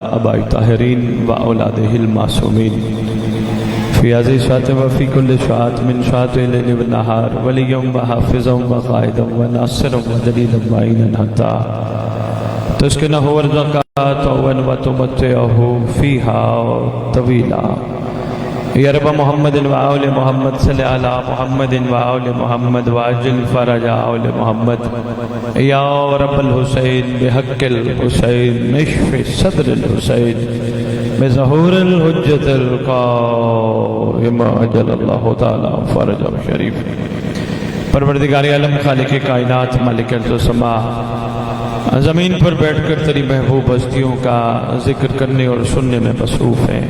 آبائی طاہرین و اولادہ المعصومین فی عزی شات و فی کل شات من شات لیل و نہار ولیم و حافظا و قائدا و ناصرا و دلیلا و عینا حتی تسکنہ ورزقات و تمتعہ فیہا طویلا یا رب محمد و آل محمد صلی علی محمد و آل محمد واجل فرج آل محمد یا رب الحسین بحق الحسین نشف صدر الحسین بظہور الحجت القائم عجل اللہ تعالی فرج شریف پروردگار عالم خالق کائنات مالک ارض و سما زمین پر بیٹھ کر تیری محبوب ہستیوں کا ذکر کرنے اور سننے میں مصروف ہیں۔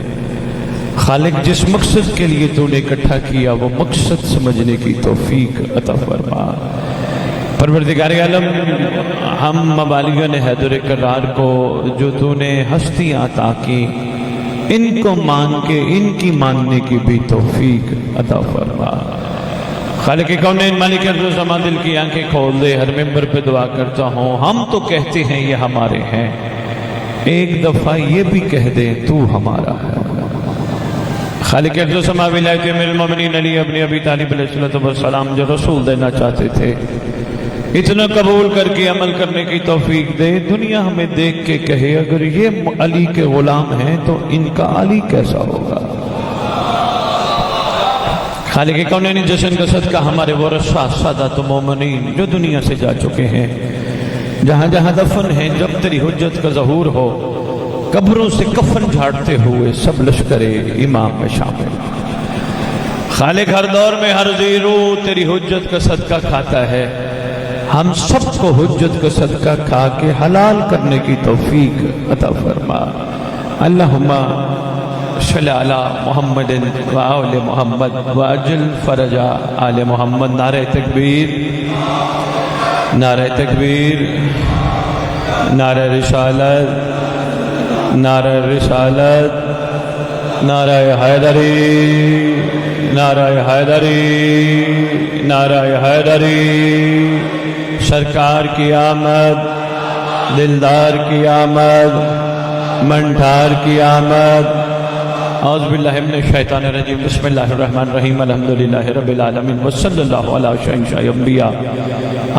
خالق جس مقصد کے لیے تو نے اکٹھا کیا وہ مقصد سمجھنے کی توفیق عطا فرما۔ پروردگار عالم ہم مبالغان حیدر کرار کو جو تو نے ہستیاں عطا کی ان کو مان کے ان کی ماننے کی بھی توفیق عطا فرما۔ خالق کونین مالک ارض و سما دل کی آنکھیں کھول دے۔ ہر ممبر پہ دعا کرتا ہوں ہم تو کہتے ہیں یہ ہمارے ہیں، ایک دفعہ یہ بھی کہہ دیں تو ہمارا ہے۔ خالق ارض و سما ولایت امیر المومنین علی ابن ابی طالب علیہ السلام جو رسول دینا چاہتے تھے اتنا قبول کر کے عمل کرنے کی توفیق دے۔ دنیا ہمیں دیکھ کے کہے اگر یہ علی کے غلام ہیں تو ان کا علی کیسا ہوگا۔ خالق کونین جشن کا صدقہ ہمارے ورثہ سادات مومنین جو دنیا سے جا چکے ہیں، جہاں جہاں دفن ہیں، جب تیری حجت کا ظہور ہو قبروں سے کفن جھاڑتے ہوئے سب لشکر امام میں شامل۔ خالق ہر دور میں ہر زیرو تیری حجت کا صدقہ کھاتا ہے، ہم سب کو حجت کا صدقہ کھا کے حلال کرنے کی توفیق عطا فرما۔ اللہم صلی علی محمد و آل محمد واجل فرج آل محمد۔ نعرہ تکبیر، نعرہ تکبیر، نعرہ رسالت، نعرہ رسالت، نعرہ حیدری، نعرہ حیدری، نعرہ حیدری۔ سرکار کی آمد، دلدار کی آمد، منٹھار کی آمد۔ اعوذ باللہ من الشیطان الرجیم، بسم اللہ الرحمن الرحیم، الحمدللہ رب العالمین، وصلی اللہ علی شہنشاہ انبیاء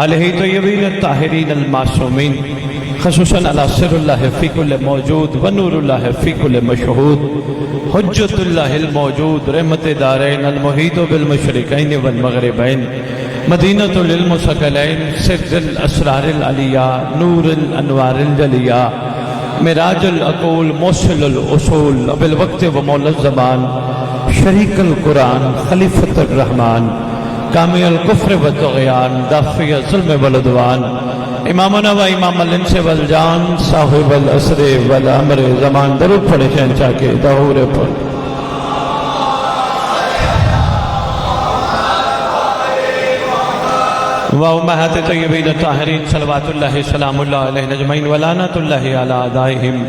علیہ طیبین الطاہرین المعصومین، خصوصاً علی سر اللہ فی کل موجود و نور اللہ فی کل مشہود، حجت اللہ الموجود، رحمت دارین، المحیط بالمشرقین والمغربین، مدینۃ للمثقلین، سر الاسرار العلیہ، نور الانوار الجلیہ، معراج العقول، موصل الاصول، بالوقت و مولا الزمان، شریک القرآن، خلیفۃ الرحمن، کامی الکفر والطغیان، دافع الظلم والعدوان، امامنا و امام الانس والجان، صاحب العصر والامر زمان۔ درود پڑھے شہنشاہ کے ظہور پر۔ وامہات طیبین الطاہرین صلوات اللہ سلام اللہ علیہ اجمعین ولعنۃ اللہ علی اعدائہم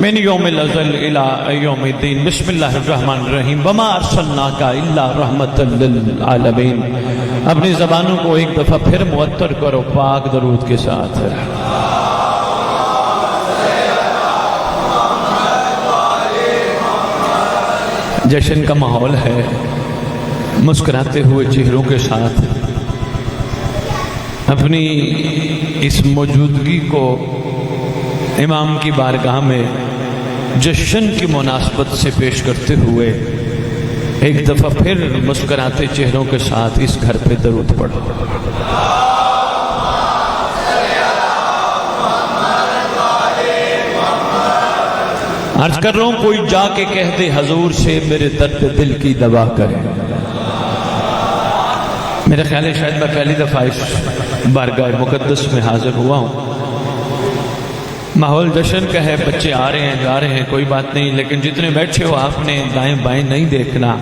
من یوم الازل الی یوم الدین۔ بسم اللہ الرحمن الرحیم، وما ارسلناک الا رحمۃ للعالمین۔ اپنی زبانوں کو ایک دفعہ پھر معطر کرو پاک درود کے ساتھ۔ جشن کا ماحول ہے، مسکراتے ہوئے چہروں کے ساتھ اپنی اس موجودگی کو امام کی بارگاہ میں جشن کی مناسبت سے پیش کرتے ہوئے ایک دفعہ پھر مسکراتے چہروں کے ساتھ اس گھر پہ درود پڑھو۔ عرض کر رہا ہوں کوئی جا کے کہہ دے حضور سے میرے درد دل کی دوا کرے۔ میرا خیال ہے شاید میں پہلی دفعہ اس بارگاہ مقدس میں حاضر ہوا ہوں۔ ماحول جشن کا ہے، بچے آ رہے ہیں جا رہے ہیں، کوئی بات نہیں، لیکن جتنے بیٹھے ہو آپ نے دائیں بائیں نہیں دیکھنا۔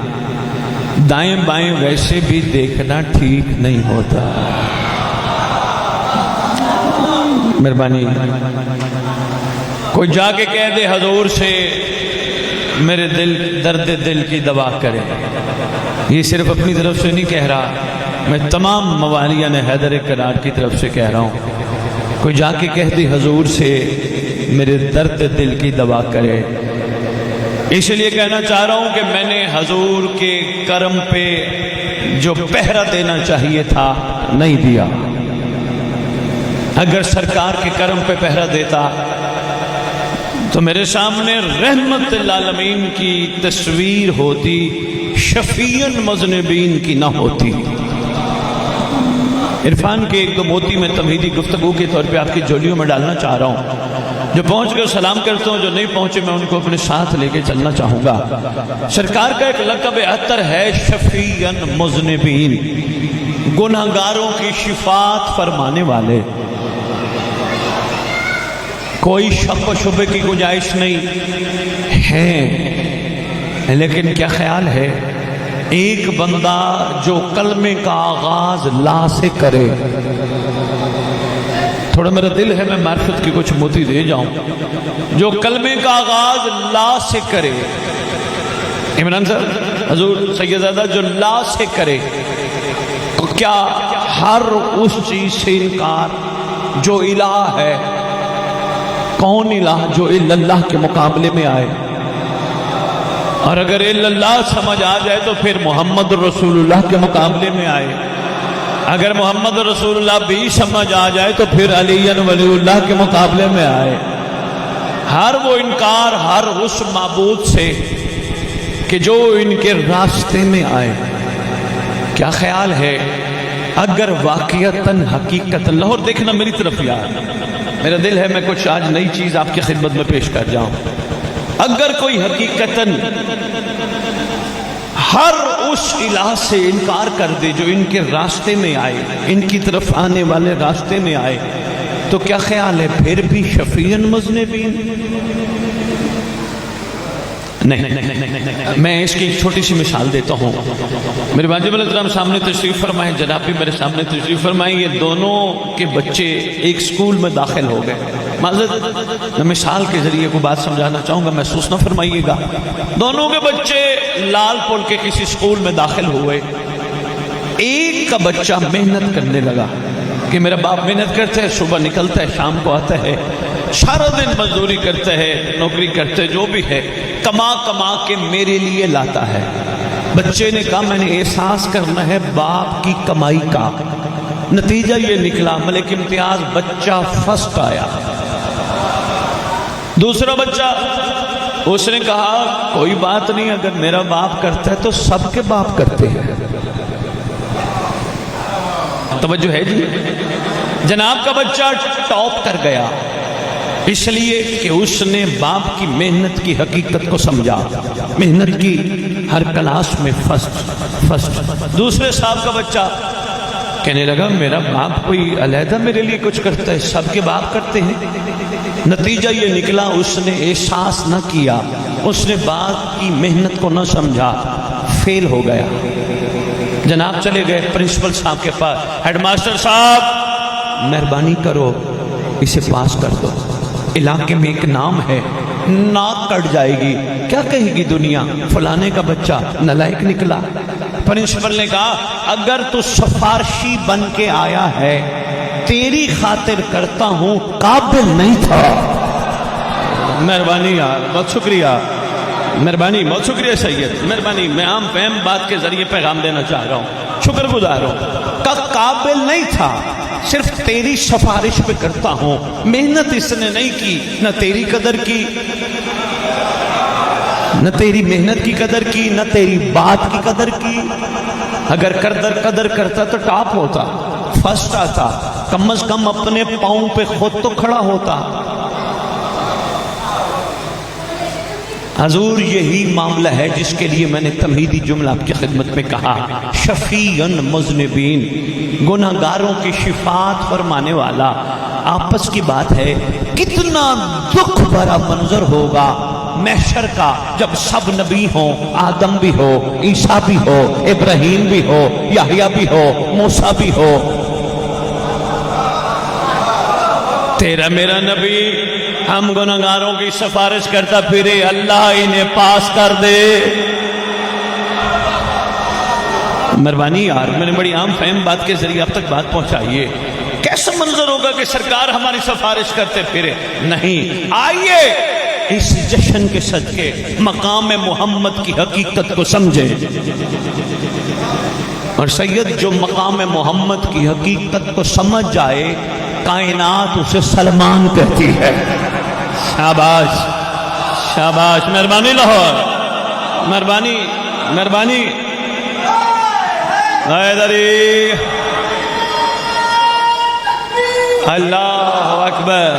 دائیں بائیں ویسے بھی دیکھنا ٹھیک نہیں ہوتا۔ مہربانی کوئی جا کے کہہ دے حضور سے میرے درد دل کی دوا کرے۔ یہ صرف اپنی طرف سے نہیں کہہ رہا، میں تمام موالیان حیدر کرار کی طرف سے کہہ رہا ہوں۔ کوئی جا کے کہہ دے حضور سے میرے درد دل کی دوا کرے۔ اس لیے کہنا چاہ رہا ہوں کہ میں نے حضور کے کرم پہ جو پہرا دینا چاہیے تھا نہیں دیا۔ اگر سرکار کے کرم پہ پہرا دیتا تو میرے سامنے رحمت للعالمین کی تصویر ہوتی، شفیع المذنبین کی نہ ہوتی۔ عرفان کے ایک دو موتی میں تمہیدی گفتگو کے طور پہ آپ کی جولیوں میں ڈالنا چاہ رہا ہوں۔ جو پہنچ گئے سلام کرتا ہوں، جو نہیں پہنچے میں ان کو اپنے ساتھ لے کے چلنا چاہوں گا۔ سرکار کا ایک لقب عطر ہے شفیع المذنبین، گناہگاروں کی شفاعت فرمانے والے۔ کوئی شک و شبے کی گنجائش نہیں ہے، لیکن کیا خیال ہے ایک بندہ جو کلمے کا آغاز لا سے کرے، تھوڑا میرا دل ہے میں معرفت کی کچھ موتی دے جاؤں، جو کلمے کا آغاز لا سے کرے، عمران صاحب حضور سیدزادہ جو لا سے کرے، کیا ہر اس چیز سے انکار جو الہ ہے، کون الہ جو الا اللہ کے مقابلے میں آئے؟ اور اگر الا اللہ سمجھ آ جائے تو پھر محمد رسول اللہ کے مقابلے میں آئے۔ اگر محمد رسول اللہ بھی سمجھ آ جائے تو پھر علی ولی اللہ کے مقابلے میں آئے۔ ہر وہ انکار ہر اس معبود سے کہ جو ان کے راستے میں آئے۔ کیا خیال ہے اگر واقعتاً حقیقتاً، لاہور دیکھنا میری طرف یار، میرا دل ہے میں کچھ آج نئی چیز آپ کی خدمت میں پیش کر جاؤں۔ اگر کوئی حقیقتاً ہر اس الہ سے انکار کر دے جو ان کے راستے میں آئے، ان کی طرف آنے والے راستے میں آئے، تو کیا خیال ہے پھر بھی شفیع المذنبین؟ نہیں، میں اس کی ایک چھوٹی سی مثال دیتا ہوں۔ میرے واجب الکرام سامنے تشریف فرمائیں، جناب بھی میرے سامنے تشریف فرمائیں، یہ دونوں کے بچے ایک سکول میں داخل ہو گئے۔ معذرت، میں مثال کے ذریعے کو بات سمجھانا چاہوں گا، محسوس نہ فرمائیے گا۔ دونوں کے بچے لال پور کے کسی سکول میں داخل ہوئے۔ ایک کا بچہ محنت کرنے لگا کہ میرا باپ محنت کرتا ہے، صبح نکلتا ہے شام کو آتا ہے، سارا دن مزدوری کرتا ہے، نوکری کرتے جو بھی ہے، کما کما کے میرے لیے لاتا ہے۔ بچے نے کہا میں نے احساس کرنا ہے باپ کی کمائی کا۔ نتیجہ یہ نکلا ملک امتیاز بچہ فرسٹ آیا۔ دوسرا بچہ، اس نے کہا کوئی بات نہیں، اگر میرا باپ کرتا ہے تو سب کے باپ کرتے ہیں۔ توجہ ہے جی؟ جناب کا بچہ ٹاپ کر گیا، اس لیے کہ اس نے باپ کی محنت کی حقیقت کو سمجھا، محنت کی ہر کلاس میں فرسٹ۔ دوسرے صاحب کا بچہ کہنے لگا میرا باپ کوئی علیحدہ میرے لیے کچھ کرتا ہے، سب کے باپ کرتے ہیں۔ نتیجہ یہ نکلا اس نے احساس نہ کیا، اس نے باپ کی محنت کو نہ سمجھا، فیل ہو گیا۔ جناب چلے گئے پرنسپل صاحب کے پاس، ہیڈ ماسٹر صاحب مہربانی کرو اسے پاس کر دو، علاقے میں ایک نام ہے، ناک کٹ جائے گی، کیا کہے گی دنیا، فلانے کا بچہ نالائق نکلا۔ پرنسپل نے کہا اگر تو سفارشی بن کے آیا ہے تیری خاطر کرتا ہوں، قابل نہیں تھا۔ مہربانی یار، بہت شکریہ، مہربانی، بہت شکریہ سید، مہربانی، میں عام فہم بات کے ذریعے پیغام دینا چاہ رہا ہوں، شکر گزار ہوں۔ کہ قابل نہیں تھا، صرف تیری سفارش پہ کرتا ہوں، محنت اس نے نہیں کی، نہ تیری قدر کی، نہ تیری محنت کی قدر کی، نہ تیری بات کی قدر کی۔ اگر قدر کرتا تو ٹاپ ہوتا، فرسٹ آتا، کم از کم اپنے پاؤں پہ خود تو کھڑا ہوتا۔ حضور یہی معاملہ ہے جس کے لیے میں نے تمہیدی جملہ آپ کی خدمت میں کہا، شفیع المذنبین، گناہگاروں کی شفاعت فرمانے والا۔ آپس کی بات ہے، کتنا دکھ بھرا منظر ہوگا محشر کا جب سب نبی ہوں، آدم بھی ہو، عیسیٰ بھی ہو، ابراہیم بھی ہو، یحییٰ بھی ہو، موسیٰ بھی ہو، تیرا میرا نبی ہم گناہگاروں کی سفارش کرتا پھرے، اللہ انہیں پاس کر دے۔ مہربانی یار، میں نے بڑی عام فہم بات کے ذریعے اب تک بات پہنچائیے۔ کیسا منظر ہوگا کہ سرکار ہماری سفارش کرتے پھرے؟ نہیں، آئیے اس جشن کے صدقے مقام محمد کی حقیقت کو سمجھے۔ اور سید جو مقام محمد کی حقیقت کو سمجھ جائے، کائنات اسے سلمان کہتی ہے۔ شاباش شاباش، مہربانی لاہور، مہربانی مہربانی، حیدری، اللہ اکبر۔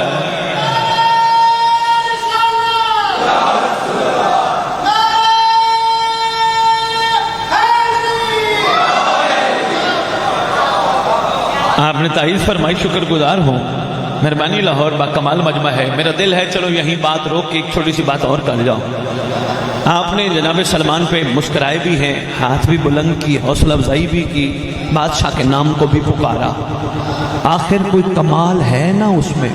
آپ نے تعریف فرمائی، شکر گزار ہوں، مہربانی لاہور با کمال مجمع ہے۔ میرا دل ہے چلو یہیں بات روک کے ایک چھوٹی سی بات اور کر جاؤ۔ آپ نے جناب سلمان پہ مسکرائے بھی ہیں، ہاتھ بھی بلند کی، حوصلہ افزائی بھی کی، بادشاہ کے نام کو بھی پکارا، آخر کوئی کمال ہے نا اس میں؟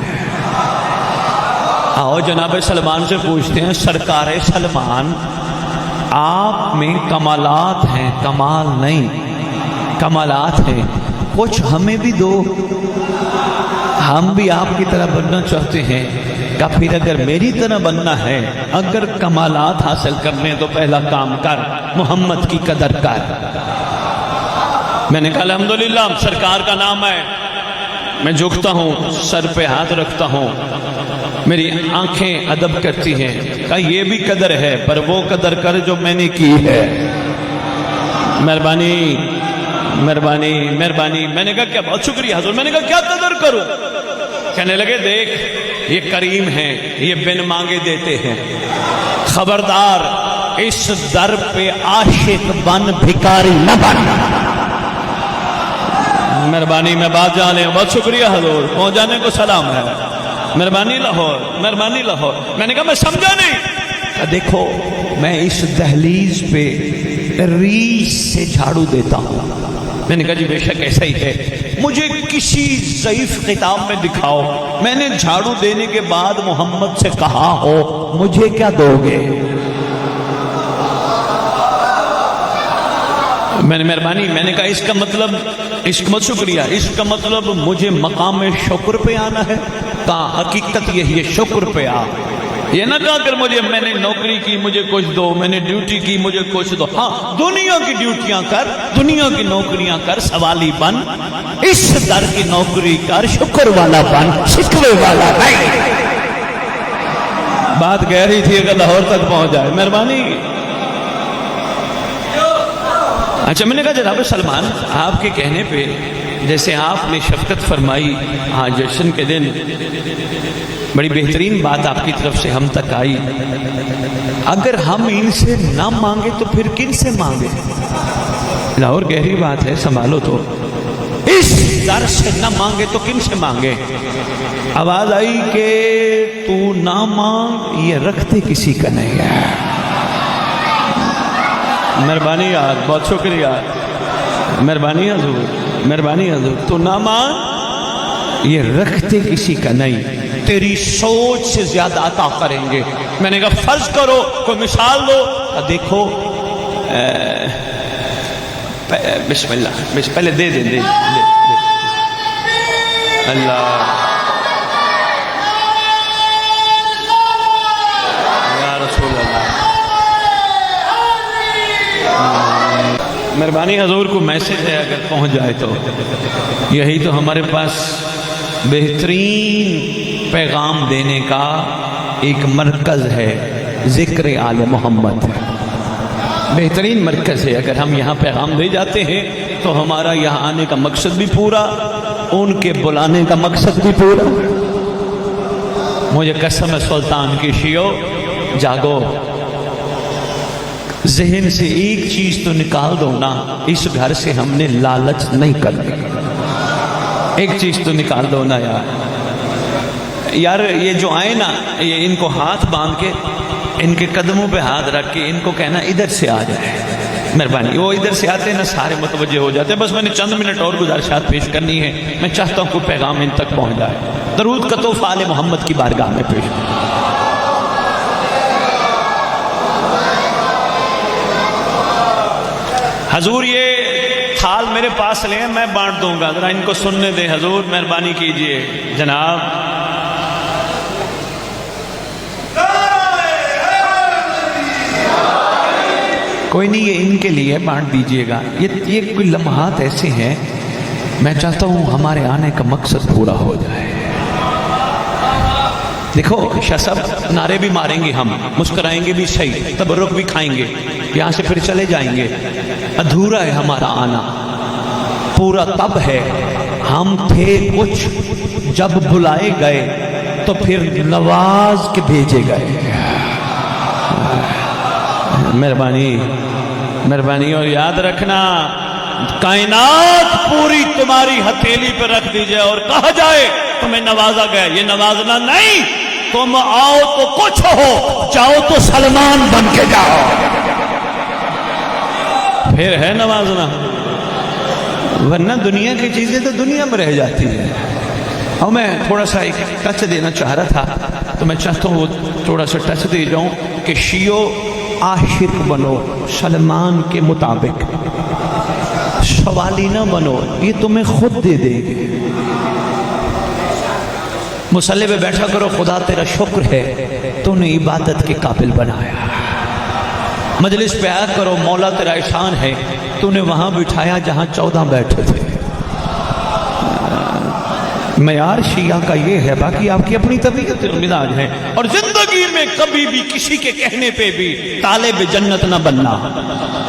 آؤ جناب سلمان سے پوچھتے ہیں، سرکار سلمان آپ میں کمالات ہیں، کمال نہیں، کمالات ہیں، کچھ ہمیں بھی دو، ہم بھی آپ کی طرح بننا چاہتے ہیں۔ کہ پھر اگر میری طرح بننا ہے، اگر کمالات حاصل کرنے تو پہلا کام کر، محمد کی قدر کر۔ میں نے کہا الحمدللہ، سرکار کا نام ہے، میں جھکتا ہوں، سر پہ ہاتھ رکھتا ہوں، میری آنکھیں ادب کرتی ہیں۔ کہا یہ بھی قدر ہے، پر وہ قدر کر جو میں نے کی ہے۔ مہربانی مہربانی مہربانی۔ میں نے کہا کیا، بہت شکریہ حضور۔ میں نے کہا کیا قدر کروں؟ کہنے لگے دیکھ یہ کریم ہیں، یہ بن مانگے دیتے ہیں، خبردار اس در پہ عاشق بن، بھکاری نہ بن۔ مہربانی، میں بات جانے ہوں، بہت شکریہ حضور، پہنچانے کو سلام ہے، مہربانی لاہور، مہربانی لاہور۔ میں نے کہا میں سمجھا نہیں۔ دیکھو میں اس دہلیز پہ ریس سے جھاڑو دیتا ہوں۔ میں نے کہا جی بے شک ایسا ہی ہے، مجھے کسی ضعیف خطاب میں دکھاؤ، میں نے جھاڑو دینے کے بعد محمد سے کہا ہو مجھے کیا دو گے؟ میں نے مہربانی، میں نے کہا اس کا مطلب، اس کا شکریہ، اس کا مطلب مجھے مقام شکر پہ آنا ہے؟ کہا حقیقت یہی ہے، شکر پہ آ۔ یہ نہ کہا کر مجھے، میں نے نوکری کی مجھے کچھ دو، میں نے ڈیوٹی کی مجھے کچھ دو۔ ہاں دنیا کی ڈیوٹیاں کر، دنیا کی نوکریاں کر، سوالی بن، اس در کی نوکری کر، شکر والا بن، شکوے والا نہیں۔ بات گہری تھی، اگر لاہور تک پہنچ جائے، مہربانی۔ اچھا میں نے کہا جناب سلمان آپ کے کہنے پہ جیسے آپ نے شفقت فرمائی، ہاں جشن کے دن بڑی بہترین بات آپ کی طرف سے ہم تک آئی، اگر ہم ان سے نہ مانگے تو پھر کن سے مانگے؟ لاہور گہری بات ہے، سنبھالو تو، اس در سے نہ مانگے تو کن سے مانگے؟ آواز آئی کہ تو نہ مانگ، یہ رکھتے کسی کا نہیں ہے۔ مہربانی یار، بہت شکریہ، مہربانی حضور، مہربانی حضور، تو نہ مانگ، یہ رکھتے کسی کا نہیں، تیری سوچ سے زیادہ عطا کریں گے۔ میں نے کہا فرض کرو، کوئی مثال دو۔ دیکھو بسم اللہ، پہلے دے دے دے اللہ، یا رسول اللہ، مہربانی حضور کو میسج ہے اگر پہنچ جائے تو۔ یہی تو ہمارے پاس بہترین پیغام دینے کا ایک مرکز ہے، ذکر آل محمد، بہترین مرکز ہے۔ اگر ہم یہاں پیغام دے جاتے ہیں تو ہمارا یہاں آنے کا مقصد بھی پورا، ان کے بلانے کا مقصد بھی پورا۔ مجھے قسم ہے سلطان کی شیعو، جاگو، ذہن سے ایک چیز تو نکال دو نا، اس گھر سے ہم نے لالچ نہیں کرنی، ایک چیز تو نکال دو نا یار۔ یہ جو آئے نا، یہ ان کو ہاتھ باندھ کے، ان کے قدموں پہ ہاتھ رکھ کے ان کو کہنا ادھر سے آ جائے، مہربانی۔ وہ ادھر سے آتے ہیں نا، سارے متوجہ ہو جاتے ہیں۔ بس میں نے چند منٹ اور گزارشات پیش کرنی ہے، میں چاہتا ہوں کہ پیغام ان تک پہنچ جائے۔ درود کا تحفہ آل محمد کی بارگاہ میں پیش۔ حضور یہ تھال میرے پاس لیں میں بانٹ دوں گا, ذرا ان کو سننے دیں حضور, مہربانی کیجئے جناب. کوئی نہیں, یہ ان کے لیے بانٹ دیجئے گا. یہ کوئی لمحات ایسے ہیں میں چاہتا ہوں ہمارے آنے کا مقصد پورا ہو جائے. دیکھو شاہ صاحب نعرے بھی ماریں گے, ہم مسکرائیں گے بھی صحیح, تبرک بھی کھائیں گے, یہاں سے پھر چلے جائیں گے. ادھورا ہے ہمارا آنا, پورا تب ہے ہم تھے کچھ, جب بلائے گئے تو پھر نواز کے بھیجے گئے. مہربانی مہربانی. اور یاد رکھنا کائنات پوری تمہاری ہتھیلی پر رکھ دی جائے اور کہا جائے تمہیں نوازا گیا, یہ نوازنا نہیں, تم آؤ تو کچھ ہو, جاؤ تو سلمان بن کے جاؤ, پھر ہے نوازنا. ورنہ دنیا کی چیزیں تو دنیا میں رہ جاتی ہیں. اور میں تھوڑا سا ایک ٹچ دینا چاہ رہا تھا, تو میں چاہتا ہوں وہ تھوڑا سا ٹچ دے جاؤں کہ شیعو عاشق بنو سلمان کے مطابق, سوالی نہ بنو, یہ تمہیں خود دے دے گے. مصلی پہ بیٹھا کرو, خدا تیرا شکر ہے تو نے عبادت کے قابل بنایا. مجلس پہ آیا کرو, مولا تیرا احسان ہے تو نے وہاں بٹھایا جہاں 14 بیٹھے تھے. معیار شیعہ کا یہ ہے, باقی آپ کی اپنی طبیعت اور مزاج ہے. اور زندگی میں کبھی بھی کسی کے کہنے پہ بھی طالب جنت نہ بننا.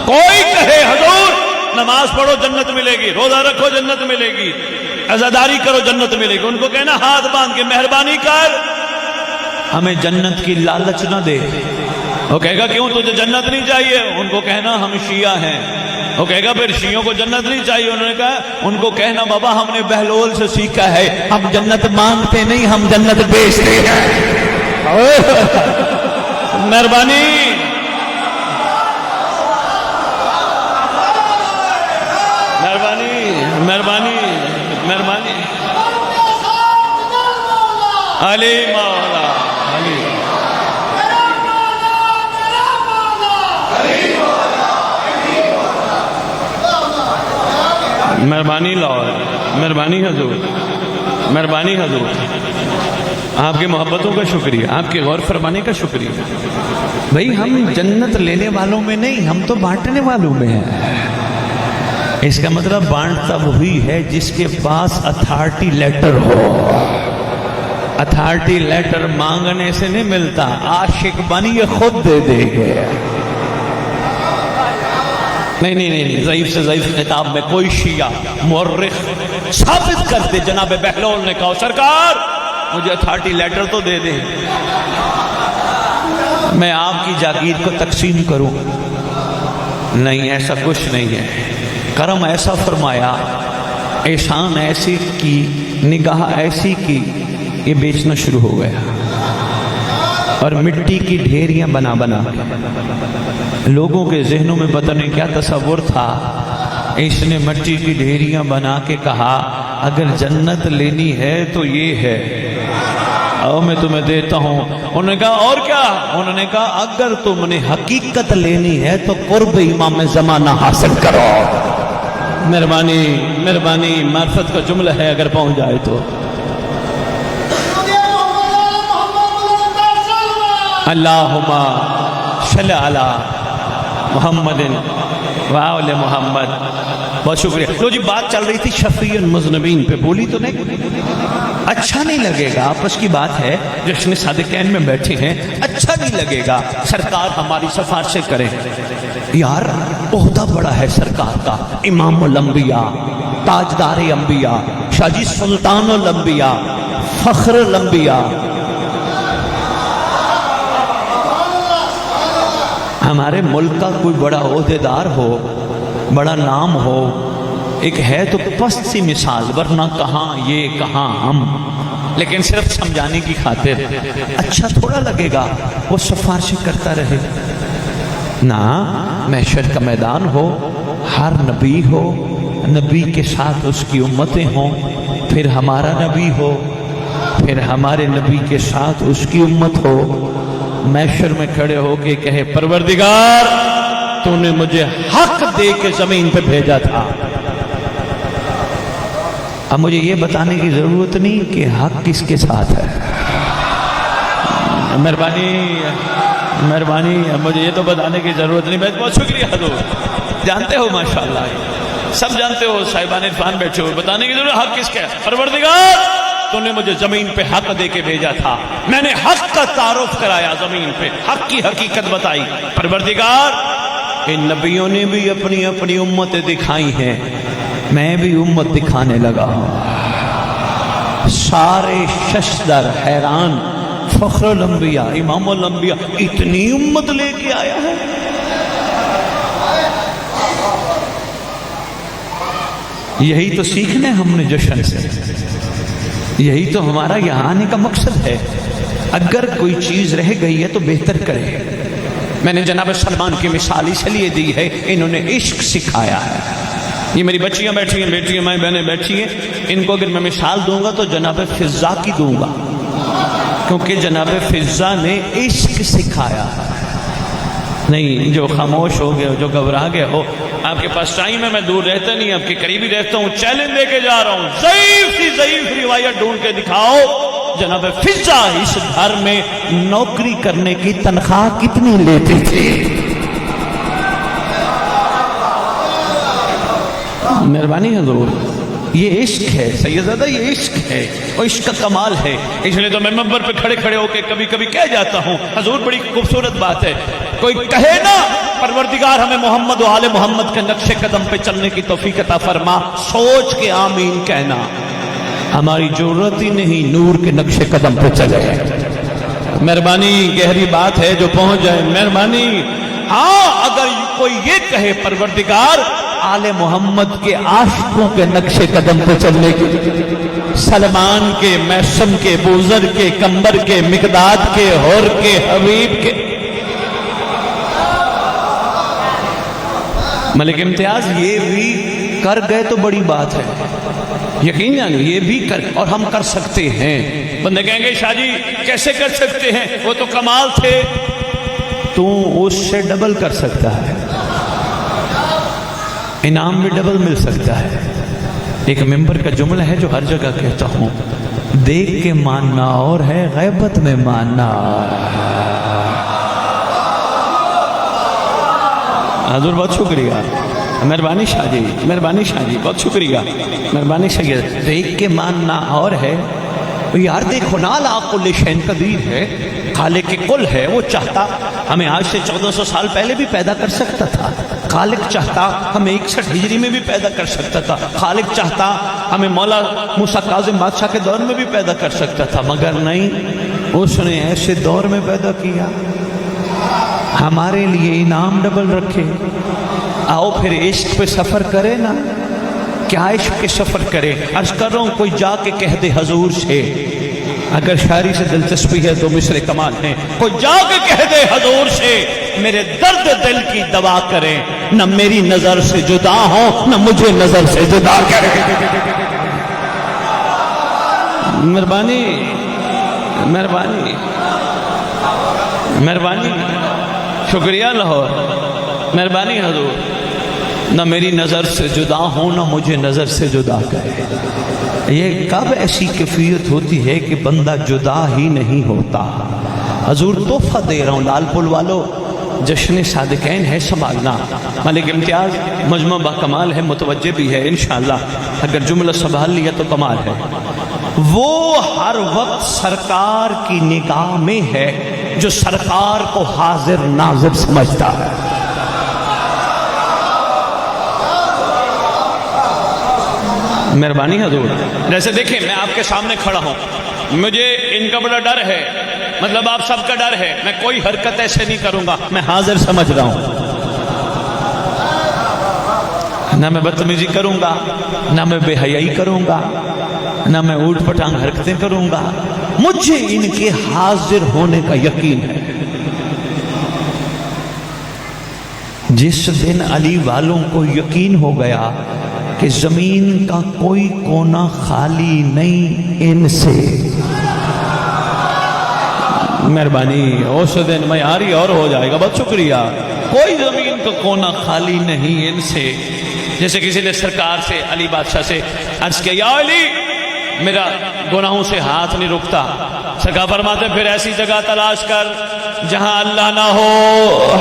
کوئی کہے حضور نماز پڑھو جنت ملے گی, روزہ رکھو جنت ملے گی, عزاداری کرو جنت ملے گی, ان کو کہنا ہاتھ باندھ کے مہربانی کر ہمیں جنت کی لالچ نہ دے. وہ کہے گا کیوں تجھے جنت نہیں چاہیے, ان کو کہنا ہم شیعہ ہیں. وہ کہے گا پھر شیعوں کو جنت نہیں چاہیے, انہوں نے کہا ان کو کہنا بابا ہم نے بہلول سے سیکھا ہے, ہم جنت مانگتے نہیں, ہم جنت بیچتے ہیں. مہربانی مہربانی مہربانی مہربانی. علی مولا علی مہربانی لاؤ, مہربانی حضور, مہربانی حضور. آپ کی محبتوں کا شکریہ, آپ کے غور فرمانے کا شکریہ. بھئی ہم جنت لینے والوں میں نہیں, ہم تو بانٹنے والوں میں ہیں. اس کا مطلب بانٹتا وہی ہے جس کے پاس اتھارٹی لیٹر ہو. اتھارٹی لیٹر مانگنے سے نہیں ملتا, عاشق بنی یہ خود دے دے گے. نہیں نہیں نہیں, ضعیف سے ضعیف کتاب میں کوئی شیعہ مورخ ثابت کرتے جناب بہلول نے کہا سرکار مجھے اتھارٹی لیٹر تو دے دیں, میں آپ کی جاگیر کو تقسیم کروں. نہیں, ایسا کچھ نہیں ہے. کرم ایسا فرمایا, احسان ایسی کی, نگاہ ایسی کی, یہ بیچنا شروع ہو گیا. اور مٹی کی ڈھیریاں بنا بنا لوگوں کے ذہنوں میں پتہ نہیں کیا تصور تھا, اس نے مٹی کی ڈھیریاں بنا کے کہا اگر جنت لینی ہے تو یہ ہے, اور میں تمہیں دیتا ہوں. انہوں نے کہا اور کیا, انہوں نے کہا اگر تم نے حقیقت لینی ہے تو قرب امام زمانہ حاصل کرو. مہربانی مہربانی, معرفت کا جملہ ہے اگر پہنچ جائے تو. اللہم صلی علی محمد وآل محمد. بہت شکریہ. لو جی, بات چل رہی تھی شفیع المذنبین پہ, بولی تو نہیں. اچھا نہیں لگے گا, آپس کی بات ہے, جشن صادقین میں بیٹھے ہیں, اچھا نہیں لگے گا سرکار ہماری سفارشیں کریں. یار عہدہ بڑا ہے سرکار کا, امام الانبیاء, تاجدار انبیاء, شاہ جی سلطان الانبیاء, فخر الانبیاء. ہمارے ملک کا کوئی بڑا عہدیدار ہو, بڑا نام ہو, ایک ہے تو پست سی مثال, ورنہ کہاں یہ کہاں ہم. لیکن صرف سمجھانے کی خاطر اچھا تھوڑا لگے گا وہ سفارشیں کرتا رہے. نا, محشر کا میدان ہو, ہر نبی ہو, نبی کے ساتھ اس کی امتیں ہوں, پھر ہمارا نبی ہو, پھر ہمارے نبی کے ساتھ اس کی امت ہو. محشر میں کھڑے ہو کے کہے پروردگار تو نے مجھے حق دے کے زمین پہ بھیجا تھا, اب مجھے یہ بتانے کی ضرورت نہیں کہ حق کس کے ساتھ ہے. مہربانی اب مجھے یہ تو بتانے کی ضرورت نہیں. بہت شکریہ حضور. جانتے ہو ماشاءاللہ سب جانتے ہو صاحبان عرفان بیٹھے ہو. بتانے کی ضرورت حق کس کا ہے. پروردگار تو نے مجھے زمین پہ حق دے کے بھیجا تھا. میں نے حق کا تعارف کرایا زمین پہ, حق کی حقیقت بتائی. پروردگار ان نبیوں نے بھی اپنی اپنی امتیں دکھائی ہیں, میں بھی امت دکھانے لگا ہوں. سارے ششدر حیران, فخر الانبیاء امام الانبیاء اتنی امت لے کے آیا ہے. یہی تو سیکھنے ہم نے جشن سے, یہی تو ہمارا یہاں آنے کا مقصد ہے. اگر کوئی چیز رہ گئی ہے تو بہتر کرے. میں نے جناب سلمان کی مثال اس لیے دی ہے, انہوں نے عشق سکھایا ہے. یہ میری بچیاں بیٹھی ہیں, بیٹی مائیں بہنیں بیٹھی ہیں, ان کو اگر میں مثال دوں گا تو جناب فضا کی دوں گا, کیونکہ جناب فضا نے عشق سکھایا. نہیں جو خاموش ہو گئے ہو, جو گھبرا گئے ہو, آپ کے پاس ٹائم ہے, میں دور رہتا نہیں, آپ کے قریب ہی رہتا ہوں. چیلنج دے کے جا رہا ہوں, ضعیف سی ضعیف روایت ڈھونڈ کے دکھاؤ جناب فضا اس گھر میں نوکری کرنے کی تنخواہ کتنی لیتی تھی. مہربانی حضور. یہ عشق ہے سیدزادہ, یہ عشق ہے اور عشق کا کمال ہے. اس لیے تو میں منبر پہ کھڑے کھڑے ہو کے کبھی کبھی کہہ جاتا ہوں, حضور بڑی خوبصورت بات ہے, کوئی کہے نا پروردگار ہمیں محمد و آل محمد کے نقش قدم پہ چلنے کی توفیق عطا فرما, سوچ کے آمین کہنا. ہماری ضرورت ہی نہیں نور کے نقش قدم پہ چلے. مہربانی, گہری بات ہے جو پہنچ جائے. مہربانی. ہاں اگر کوئی یہ کہے پروردگار آل محمد کے عاشقوں کے نقش قدم پہ چلنے کی, سلمان کے, میسم کے, بوزر کے, کمبر کے, مقداد کے, ہور کے, حبیب کے, ملک امتیاز یہ بھی کر گئے تو بڑی بات ہے. یقین جانو یہ بھی کر, اور ہم کر سکتے ہیں. بندے کہیں گے شاہ جی کیسے کر سکتے ہیں, وہ تو کمال تھے. تو اس سے ڈبل کر سکتا ہے, انعام بھی ڈبل مل سکتا ہے. ایک ممبر کا جملہ ہے جو ہر جگہ کہتا ہوں, دیکھ کے ماننا اور ہے, غیبت میں ماننا. حضور بہت شکریہ. مہربانی شاہ جی, مہربانی شاہ جی, بہت شکریہ. مہربانی شاہ جی. دیکھ کے ماننا اور ہے. یار دیکھو نا لا کل شین قدیر ہے, خالق کل ہے. وہ چاہتا ہمیں آج سے 1400 سال پہلے بھی پیدا کر سکتا تھا. خالق چاہتا ہمیں 61 ہجری میں بھی پیدا کر سکتا تھا. خالق چاہتا ہمیں مولا موسیٰ کاظم بادشاہ کے دور میں بھی پیدا کر سکتا تھا, مگر نہیں, اس نے ایسے دور میں پیدا کیا ہمارے لیے انعام ڈبل رکھے. آؤ پھر عشق پہ سفر کرے نا. کیا عشق کے سفر کرے. عرض کر رہا ہوں کوئی جا کے کہہ دے حضور سے, اگر شاعری سے دلچسپی ہے تو مصر کمال ہے, کوئی جا کے کہہ دے حضور سے میرے درد دل کی دوا کرے, نہ میری نظر سے جدا ہو نہ مجھے نظر سے جدا کرے. مہربانی, مہربانی, مہربانی. شکریہ لاہور. مہربانی حضور. نہ میری نظر سے جدا ہو نہ مجھے نظر سے جدا کرے. یہ کب ایسی کیفیت ہوتی ہے کہ بندہ جدا ہی نہیں ہوتا. حضور تحفہ دے رہا ہوں لال پل والو, جشن صادقین ہے, سنبھالنا. ملک امتیاز مجمع با کمال ہے, متوجہ بھی ہے انشاءاللہ. اگر جملہ سنبھال لیا تو کمال ہے. وہ ہر وقت سرکار کی نگاہ میں ہے جو سرکار کو حاضر ناظر سمجھتا ہے. مہربانی حضور. جیسے دیکھیں میں آپ کے سامنے کھڑا ہوں, مجھے ان کا بڑا ڈر ہے, مطلب آپ سب کا ڈر ہے. میں کوئی حرکت ایسے نہیں کروں گا, میں حاضر سمجھ رہا ہوں. نہ میں بدتمیزی کروں گا, نہ میں بے حیائی کروں گا, نہ میں اوٹ پٹانگ حرکتیں کروں گا. مجھے ان کے حاضر ہونے کا یقین ہے. جس دن علی والوں کو یقین ہو گیا کہ زمین کا کوئی کونا خالی نہیں ان سے, مہربانی, اس دن معیاری اور ہو جائے گا. بہت شکریہ. کوئی زمین کا کونا خالی نہیں ان سے. جیسے کسی نے سرکار سے علی بادشاہ سے عرض کیا یا علی میرا گناہوں سے ہاتھ نہیں رکتا. سرکار فرماتے پھر ایسی جگہ تلاش کر جہاں اللہ نہ ہو.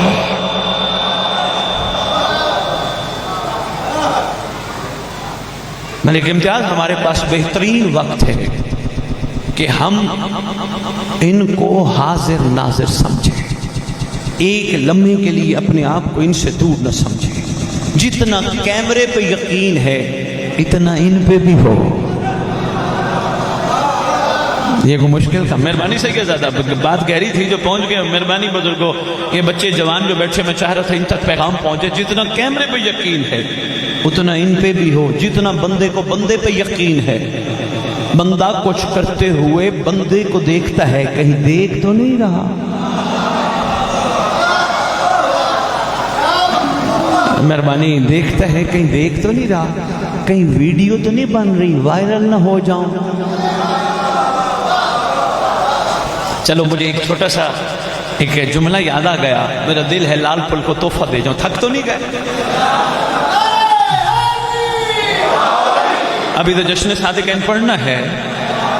ملک امتیاز ہمارے پاس بہترین وقت ہے کہ ہم ان کو حاضر ناظر سمجھیں. ایک لمحے کے لیے اپنے آپ کو ان سے دور نہ سمجھیں. جتنا کیمرے پہ یقین ہے اتنا ان پہ بھی ہو. یہ کوئی مشکل تھا؟ مہربانی سے کیا زیادہ بات گہری تھی جو پہنچ گئے. مہربانی بزرگوں، یہ بچے جوان جو بیٹھے میں چاہ رہا تھا ان تک پیغام پہنچے. جتنا کیمرے پہ یقین ہے اتنا ان پہ بھی ہو. جتنا بندے کو بندے پہ یقین ہے، بندہ کچھ کرتے ہوئے بندے کو دیکھتا ہے، کہیں دیکھ تو نہیں رہا. مہربانی دیکھتا ہے کہیں دیکھ تو نہیں رہا، کہیں ویڈیو تو نہیں بن رہی، وائرل نہ ہو جاؤں. چلو مجھے ایک چھوٹا سا ایک جملہ یاد آ گیا. میرا دل ہے لال پل کو تحفہ دے جاؤں. تھک تو نہیں گئے؟ ابھی تو جشن صادقین پڑھنا ہے.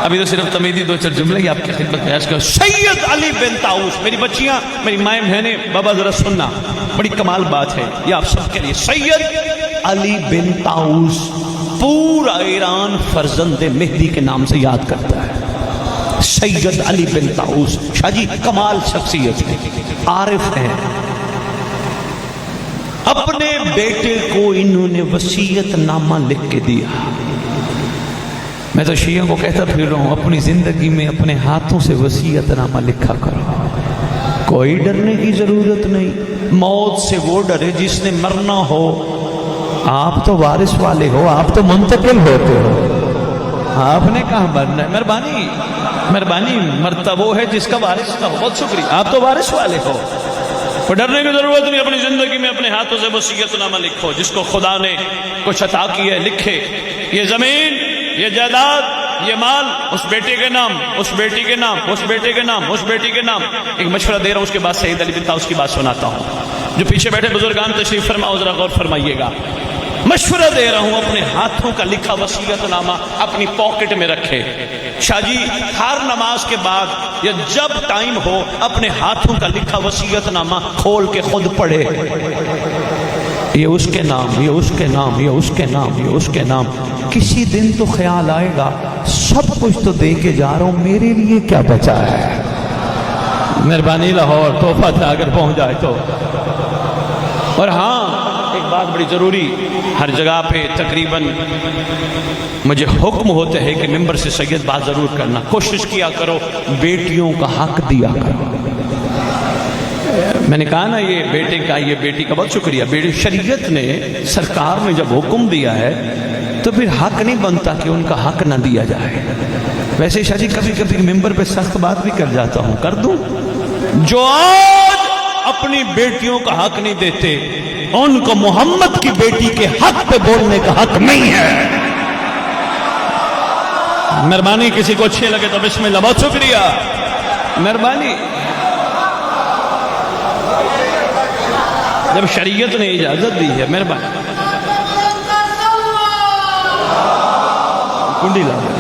ابھی تو صرف تمیدی دو چار جملے ہی آپ کی خدمت میں عرض کروں. سید علی بن طاؤس، میری بچیاں، میری مائیں بہنیں، بابا ذرا سننا، بڑی کمال بات ہے یہ آپ سب کے لیے. سید علی بن طاؤس پورا ایران فرزند مہدی کے نام سے یاد کرتا ہے. سید علی بن طاؤس شاہ جی کمال شخصیت ہے، عارف ہے. اپنے بیٹے کو انہوں نے وصیت نامہ لکھ کے دیا. میں تو شیعوں کو کہتا پھر رہا ہوں اپنی زندگی میں اپنے ہاتھوں سے وصیت نامہ لکھا کرو. کوئی ڈرنے کی ضرورت نہیں. موت سے وہ ڈرے جس نے مرنا ہو. آپ تو وارث والے ہو، آپ تو منتقل ہوتے ہو، آپ نے کہاں مرنا ہے. مہربانی مہربانی، مرتا وہ ہے جس کا وارث نہ ہو. بہت شکریہ، آپ تو وارث والے ہو. کوئی ڈرنے کی ضرورت نہیں. اپنی زندگی میں اپنے ہاتھوں سے وصیت نامہ لکھو. جس کو خدا نے کچھ عطا کی ہے لکھے. یہ زمین، یہ جائیداد، یہ مال اس بیٹے کے نام، اس بیٹی کے نام، اس بیٹے کے نام، اس بیٹی کے نام. ایک مشورہ دے رہا ہوں، اس کے بعد سید علی بن طاؤس کی بات سناتا ہوں. جو پیچھے بیٹھے بزرگان تشریف فرماؤ، ذرا غور فرمائیے گا. مشورہ دے رہا ہوں، اپنے ہاتھوں کا لکھا وصیت نامہ اپنی پاکٹ میں رکھے. شاہ جی ہر نماز کے بعد یا جب ٹائم ہو اپنے ہاتھوں کا لکھا وصیت نامہ کھول کے خود پڑھے. یہ اس کے نام، یہ اس کے نام، یہ اس کے نام، یہ اس کے نام. کسی دن تو خیال آئے گا سب کچھ تو دے کے جا رہا ہوں، میرے لیے کیا بچا ہے. مہربانی لاہور تحفہ تھا اگر پہنچ جائے تو. اور ہاں ایک بات بڑی ضروری، ہر جگہ پہ تقریباً مجھے حکم ہوتا ہے کہ ممبر سے سید بات ضرور کرنا. کوشش کیا کرو بیٹیوں کا حق دیا کرو. میں نے کہا نا یہ بیٹے کا، یہ بیٹی کا. بہت شکریہ. بیٹی شریعت نے، سرکار نے جب حکم دیا ہے تو پھر حق نہیں بنتا کہ ان کا حق نہ دیا جائے. ویسے شاہ جی کبھی کبھی ممبر پہ سخت بات بھی کر جاتا ہوں، کر دوں. جو آج اپنی بیٹیوں کا حق نہیں دیتے ان کو محمد کی بیٹی کے حق پہ بولنے کا حق نہیں ہے. مہربانی، کسی کو اچھے لگے تو بسم اللہ. بہت شکریہ، مہربانی. جب شریعت نے اجازت دی ہے، مہربانی. کنڈی لا دیں.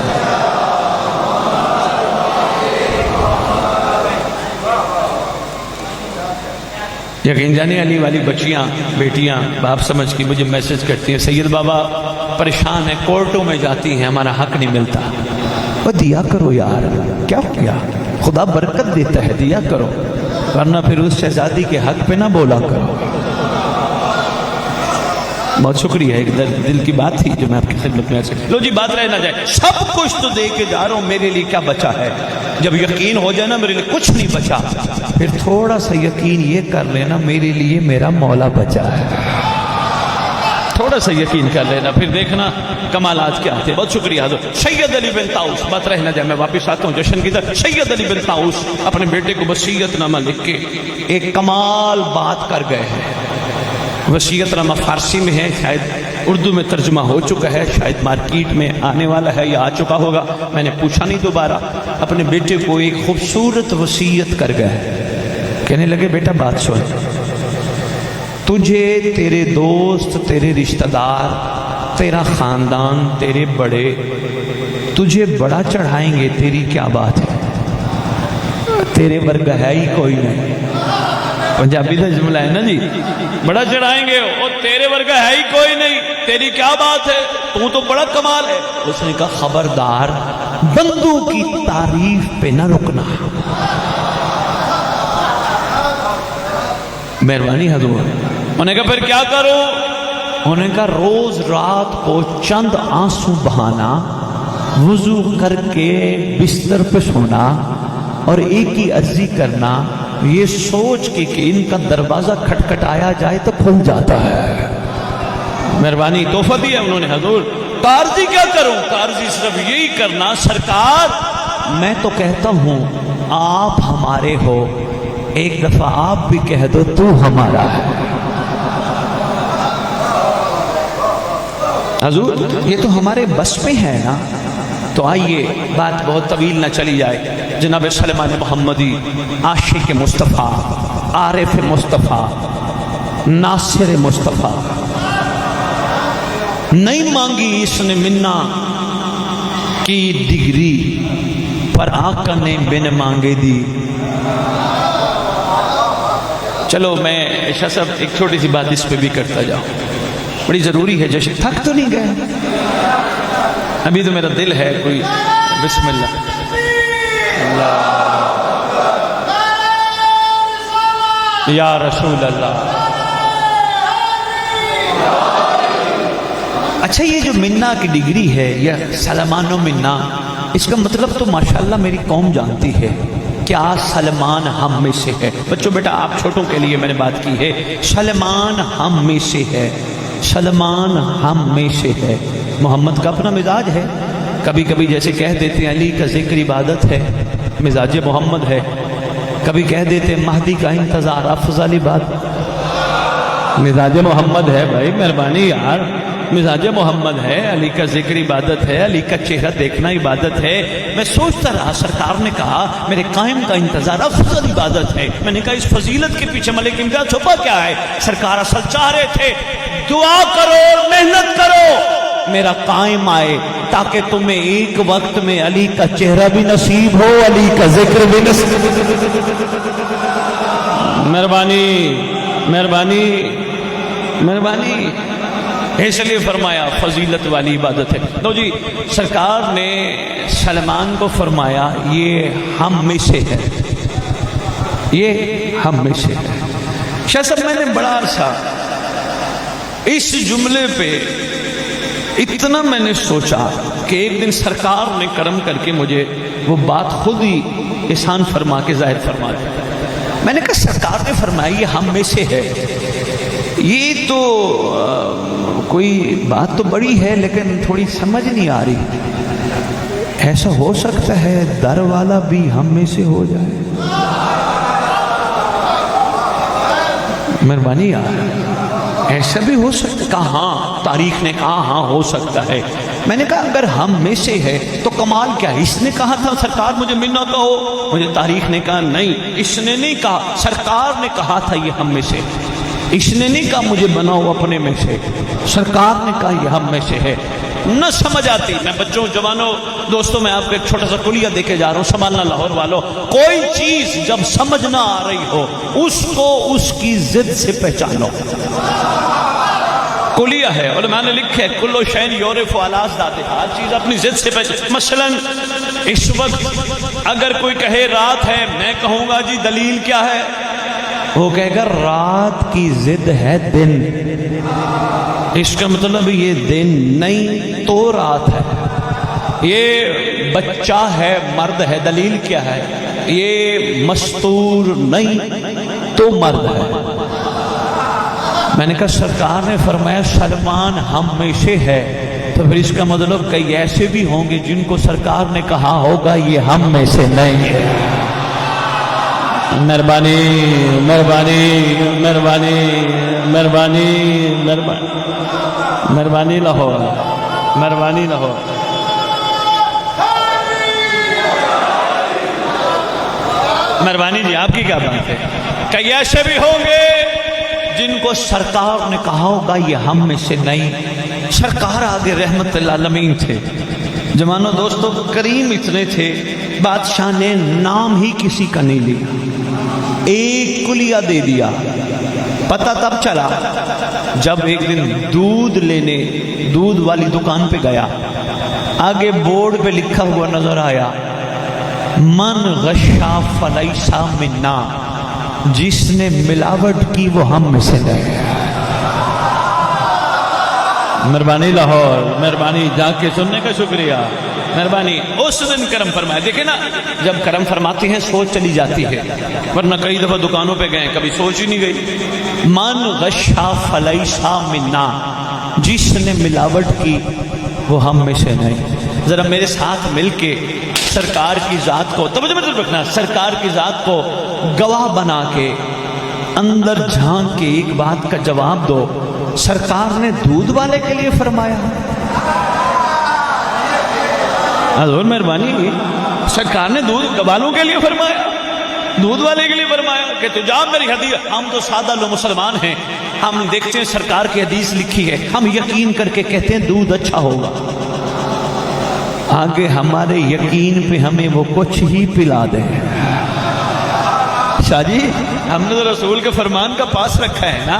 یقین جانے علی والی بچیاں، بیٹیاں باپ سمجھ کی مجھے میسج کرتی ہیں، سید بابا پریشان ہیں، کورٹوں میں جاتی ہیں، ہمارا حق نہیں ملتا. وہ دیا کرو یار، کیا کیا، خدا برکت دیتا ہے، دیا کرو، ورنہ پھر اس شہزادی کے حق پہ نہ بولا کرو. بہت شکریہ. ایک دل کی بات تھی جو میں آپ کی خدمت میں. لو جی بات رہ نہ جائے. سب کچھ تو دے کے جا رہا ہوں، میرے لیے کیا بچا ہے. جب یقین ہو جائے نا میرے لیے کچھ نہیں بچا، پھر تھوڑا سا یقین یہ کر لینا میرے لیے میرا مولا بچا ہے. تھوڑا سا یقین کر لینا، پھر دیکھنا کمالات کیا تھے. بہت شکریہ حضرت. سید علی بن طاؤس، بات رہ نہ جائے، میں واپس آتا ہوں جشن کی طرف. سید علی بن طاؤس اپنے بیٹے کو وصیت نامہ لکھ کے ایک کمال بات کر گئے ہیں. وصیت نامہ فارسی میں ہے، شاید اردو میں ترجمہ ہو چکا ہے، شاید مارکیٹ میں آنے والا ہے یا آ چکا ہوگا، میں نے پوچھا نہیں دوبارہ. اپنے بیٹے کو ایک خوبصورت وصیت کر گئے. کہنے لگے بیٹا بات سن، تجھے تیرے دوست، تیرے رشتہ دار، تیرا خاندان، تیرے بڑے تجھے بڑا چڑھائیں گے، تیری کیا بات ہے؟ تیرے ورگا ہے ہی کوئی نہیں. پنجابی کا جملہ ہے نا جی، بڑا چڑھائیں گے اور تیرے ورگا ہے ہی کوئی نہیں، تیری کیا بات ہے، تو بڑا کمال ہے. اس نے کہا خبردار بندوں کی تعریف پہ نہ رکنا. مہربانی حضور. انہوں نے کہا پھر کیا کروں؟ انہوں نے کہا روز رات کو چند آنسو بہانا، وضو کر کے بستر پہ سونا اور ایک ہی عرضی کرنا، یہ سوچ کے کہ ان کا دروازہ کھٹکھٹایا جائے تو کھل جاتا ہے. مہربانی تحفہ دیا انہوں نے حضور. عرضی کیا کروں؟ عرضی صرف یہی کرنا سرکار میں تو کہتا ہوں آپ ہمارے ہو، ایک دفعہ آپ بھی کہہ دو تو ہمارا ہے. حضور یہ تو ہمارے بس میں ہے نا. تو آئیے بات بہت طویل نہ چلی جائے. جناب سلیمان محمدی عاشق مصطفیٰ، عارف مصطفیٰ، ناصر مصطفیٰ، نہیں مانگی اس نے منا کی ڈگری، پر آقا نے بن مانگے دی. چلو میں شاہ صاحب ایک چھوٹی سی بات اس پہ بھی کرتا جاؤں، بڑی ضروری ہے. جیسے تھک تو نہیں گئے؟ ابھی تو میرا دل ہے کوئی. بسم اللہ. یا رسول اللہ. اچھا یہ جو منا کی ڈگری ہے یا سلمان و منا، اس کا مطلب تو ماشاءاللہ میری قوم جانتی ہے. کیا سلمان ہم میں سے ہے؟ بچوں بیٹا آپ چھوٹوں کے لیے میں نے بات کی ہے. سلمان ہم میں سے ہے، سلمان ہم میں سے ہے. محمد کا اپنا مزاج ہے. کبھی کبھی جیسے کہہ دیتے ہیں علی کا ذکر عبادت ہے، مزاج محمد ہے. کبھی کہہ دیتے ہیں مہدی کا انتظار افضل عبادت، مزاج محمد ہے. بھائی مہربانی یار، مزاج محمد ہے. علی کا ذکر عبادت ہے، علی کا چہرہ دیکھنا عبادت ہے. میں سوچتا رہا سرکار نے کہا میرے قائم کا انتظار افضل عبادت ہے. میں نے کہا اس فضیلت کے پیچھے ملک امداد چھپا کیا ہے؟ سرکار اصل چاہ رہے تھے دعا کرو اور محنت کرو میرا قائم آئے، تاکہ تمہیں ایک وقت میں علی کا چہرہ بھی نصیب ہو، علی کا ذکر بھی نصیب. مہربانی مہربانی مہربانی. اس لیے فرمایا فضیلت والی عبادت ہے. تو جی سرکار نے سلمان کو فرمایا یہ ہم میں سے ہے، یہ ہم میں سے ہے. شاہ صاحب میں نے بڑا عرصہ اس جملے پہ اتنا میں نے سوچا کہ ایک دن سرکار نے کرم کر کے مجھے وہ بات خود ہی احسان فرما کے ظاہر فرما دی. میں نے کہا سرکار نے فرمایا یہ ہم میں سے ہے، یہ تو کوئی بات تو بڑی ہے لیکن تھوڑی سمجھ نہیں آ رہی. ایسا ہو سکتا ہے در والا بھی ہم میں سے ہو جائے؟ مہربانی یار، ایسا بھی ہو سکتا ہے؟ کہا ہاں، تاریخ نے کہا ہاں ہو سکتا ہے. میں نے کہا اگر ہم میں سے ہے تو کمال کیا ہے؟ اس نے کہا تھا سرکار مجھے منا کہو، مجھے تاریخ نے کہا نہیں، اس نے نہیں کہا، سرکار نے کہا تھا یہ ہم میں سے. اس نے نہیں کہا مجھے بناؤ اپنے میں سے، سرکار نے کہا یہ ہم میں سے ہے. نہ سمجھ آتی. میں بچوں جوانوں دوستوں میں آپ کو ایک چھوٹا سا کلیہ دے کے جا رہا ہوں، سنبھالنا لاہور والوں. کوئی چیز جب سمجھ نہ آ رہی ہو اس کو اس کی ضد سے پہچانو. کلیہ ہے علماء نے لکھے کلو شین یورف الاز داتے، ہر چیز اپنی ضد سے پہچانو. مثلا اس وقت اگر کوئی کہے رات ہے، میں کہوں گا جی دلیل کیا ہے؟ وہ کہے گا رات کی ضد ہے دن. اس کا مطلب یہ دن نہیں تو رات ہے. یہ بچہ ہے مرد ہے، دلیل کیا ہے؟ یہ مستور نہیں تو مرد ہے. میں نے کہا سرکار نے فرمایا سلمان ہم میں سے ہے، تو پھر اس کا مطلب کئی ایسے بھی ہوں گے جن کو سرکار نے کہا ہوگا یہ ہم میں سے نہیں ہے. مہربانی مہربانی مہربانی مہربانی مہربانی مہربانی لاہور، مہربانی لاہور. مہربانی جی آپ کی کیا بات ہے؟ کئی ایسے بھی ہوں گے جن کو سرکار نے کہا ہوگا یہ ہم میں سے نہیں. سرکار آگے رحمت للعالمین تھے. جوانوں دوستوں کریم اتنے تھے بادشاہ نے نام ہی کسی کا نہیں لیا, ایک کلیہ دے دیا. پتہ تب چلا جب ایک دن دودھ لینے دودھ والی دکان پہ گیا, آگے بورڈ پہ لکھا ہوا نظر آیا من غشا فلیس منا, جس نے ملاوٹ کی وہ ہم میں سے نہیں. مہربانی لاہور, مہربانی جا کے سننے کا شکریہ, مہربانی. اس دن کرم فرمایا. دیکھیں نا جب کرم فرماتے ہیں سوچ چلی جاتی ہے, ورنہ کئی دفعہ دکانوں پہ گئے کبھی سوچ ہی نہیں گئی. من غشا فلیسا منا, جس نے ملاوٹ کی وہ ہم میں سے نہیں. ذرا میرے ساتھ مل کے سرکار کی ذات کو توجہ مطلب رکھنا, سرکار کی ذات کو گواہ بنا کے اندر جھانک کے ایک بات کا جواب دو. سرکار نے دودھ والے کے لیے فرمایا, حضور مہربانی, سرکار نے دودھ والوں کے لیے فرمایا, دودھ والے کے لیے فرمایا کہ تو جا میری حدیث. ہم تو سادہ لوگ مسلمان ہیں, ہم دیکھتے ہیں سرکار کی حدیث لکھی ہے, ہم یقین کر کے کہتے ہیں دودھ اچھا ہوگا. آگے ہمارے یقین پہ ہمیں وہ کچھ ہی پلا دیں. شاہ جی ہم نے تو رسول کے فرمان کا پاس رکھا ہے نا.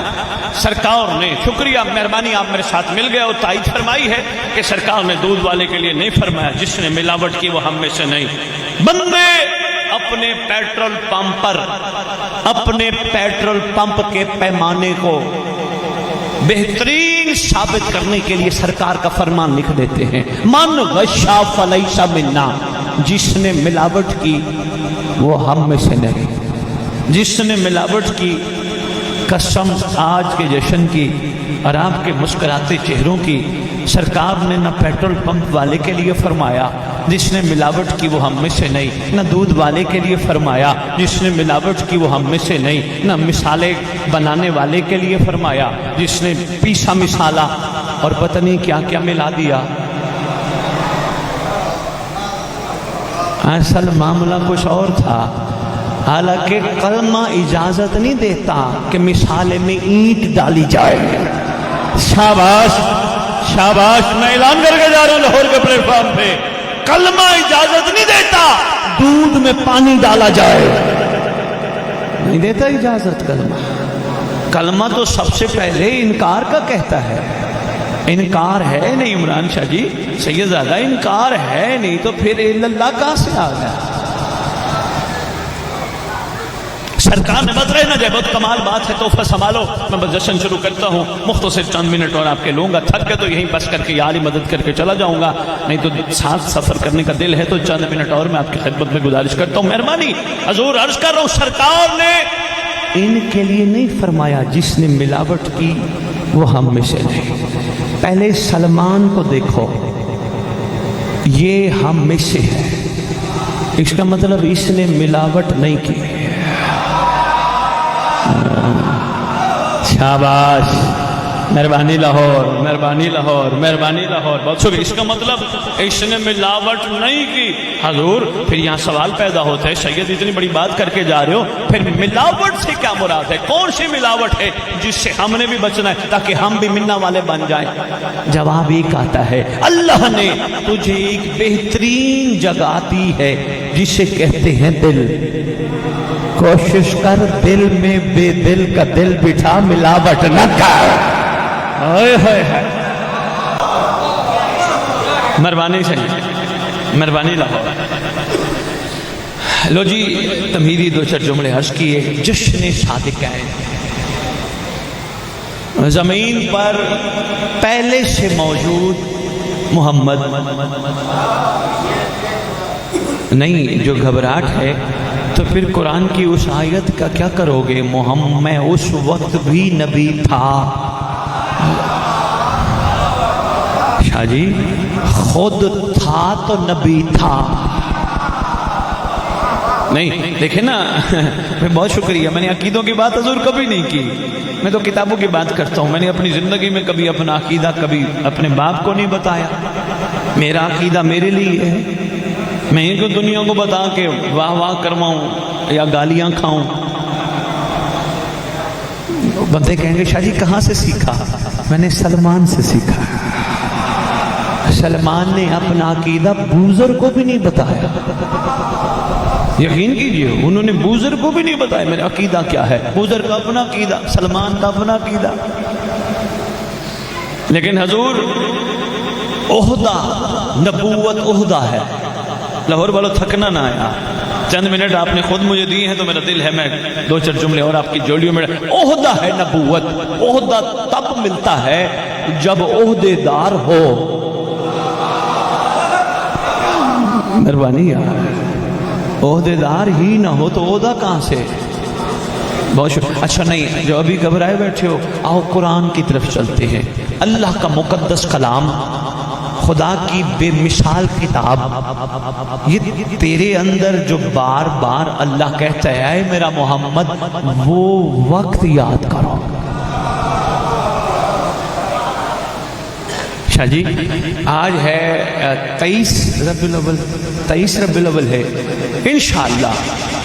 سرکار نے شکریہ مہربانی آپ میرے ساتھ مل گئے اور تائید فرمائی ہے کہ سرکار نے دودھ والے کے لیے نہیں فرمایا, جس نے ملاوٹ کی وہ ہم میں سے نہیں. بندے اپنے پیٹرول پمپ پر اپنے پیٹرول پمپ کے پیمانے کو بہترین ثابت کرنے کے لیے سرکار کا فرمان لکھ دیتے ہیں من غشا فلیس منا, جس نے ملاوٹ کی وہ ہم میں سے نہیں. جس نے ملاوٹ کی قسم آج کے جشن کی اور آپ کے مسکراتے چہروں کی, سرکار نے نہ پیٹرول پمپ والے کے لیے فرمایا جس نے ملاوٹ کی وہ ہم میں سے نہیں, نہ دودھ والے کے لیے فرمایا جس نے ملاوٹ کی وہ ہم میں سے نہیں, نہ مثالیں بنانے والے کے لیے فرمایا جس نے پیسا مثالا اور پتہ نہیں کیا کیا ملا دیا. اصل معاملہ کچھ اور تھا. حالانکہ کلمہ اجازت نہیں دیتا کہ مثالے میں اینٹ ڈالی جائے. شاباش شاباش, میں اعلان کر کے جا رہا ہوں لاہور کے پلیٹ فارم پہ, کلمہ اجازت نہیں دیتا دودھ میں پانی ڈالا جائے, نہیں دیتا اجازت کلمہ. کلمہ تو سب سے پہلے انکار کا کہتا ہے. انکار ہے نہیں عمران شاہ جی, سید زادہ انکار ہے نہیں تو پھر اللہ کہاں سے آ گیا. سرکار نے بات رہنا جائے, بہت کمال بات ہے, تحفہ سنبھالو. میں بس جشن شروع کرتا ہوں, مختصر چند منٹ اور آپ کے لوں گا. تھک گئے تو یہیں بس کر کے یار ہی مدد کر کے چلا جاؤں گا, نہیں تو ساتھ سفر کرنے کا دل ہے تو چند منٹ اور میں آپ کی خدمت میں گزارش کرتا ہوں. مہربانی حضور عرض کر رہا ہوں, سرکار نے ان کے لیے نہیں فرمایا جس نے ملاوٹ کی وہ ہم میں سے نہیں. پہلے سلمان کو دیکھو, یہ ہم میں سے ہے, اس کا مطلب اس نے ملاوٹ نہیں کی. شاباش, مہربانی لاہور, مہربانی لاہور, مہربانی لاہور, بہت شکریہ. اس کا مطلب اس نے ملاوٹ نہیں کی. حضور پھر یہاں سوال پیدا ہوتا ہے, سید اتنی بڑی بات کر کے جا رہے ہو, پھر ملاوٹ سے کیا مراد ہے؟ کون سی ملاوٹ ہے جس سے ہم نے بھی بچنا ہے تاکہ ہم بھی منا والے بن جائیں؟ جواب ایک آتا ہے, اللہ نے تجھے ایک بہترین جگہ دی ہے جسے کہتے ہیں دل. کوشش کر دل میں بے دل کا دل بٹھا, ملاوٹ نہ کر. مہربانی سے مہربانی لاہور. لو جی تمہیدی دو چار جملے عرض کیے. جشن صادقین, زمین پر پہلے سے موجود محمد نہیں. جو گھبراہٹ ہے تو پھر قرآن کی اس آیت کا کیا کرو گے؟ محمد میں اس وقت بھی نبی تھا. شاہ جی خود تھا تو نبی تھا نہیں. دیکھیں نا بہت شکریہ, میں نے عقیدوں کی بات حضور کبھی نہیں کی, میں تو کتابوں کی بات کرتا ہوں. میں نے اپنی زندگی میں کبھی اپنا عقیدہ کبھی اپنے باپ کو نہیں بتایا. میرا عقیدہ میرے لیے ہے, میں ان کو دنیا کو بتا کے واہ واہ کرواؤں یا گالیاں کھاؤں. بندے کہیں گے شاہ جی کہاں سے سیکھا؟ میں نے سلمان سے سیکھا۔ سلمان نے اپنا عقیدہ بوزر کو بھی نہیں بتایا، یقین کیجئے انہوں نے بوزر کو بھی نہیں بتایا میرا عقیدہ کیا ہے۔ بوزر کا اپنا عقیدہ، سلمان کا اپنا عقیدہ۔ لیکن حضور عہدہ، نبوت عہدہ ہے۔ لاہور والوں تھکنا نہ آیا، چند منٹ آپ نے خود مجھے دیے ہیں تو میرا دل ہے میں دو چار جملے اور آپ کی جوڑیوں میں۔ عہدہ ہے نبوت، عہدہ تب ملتا ہے جب عہدے دار ہو۔ مہربانی یار، عہدے دار ہی نہ ہو تو عہدہ کہاں سے؟ بہت شکریہ۔ اچھا نہیں، جو ابھی گھبرائے بیٹھے ہو، آؤ قرآن کی طرف چلتے ہیں۔ اللہ کا مقدس کلام، خدا کی بے مثال کتاب، یہ تیرے اندر جو بار بار اللہ کہتا ہے اے میرا محمد وہ وقت یاد کرو۔ شاہ جی آج ہے 23 ربیع الاول ہے، انشاءاللہ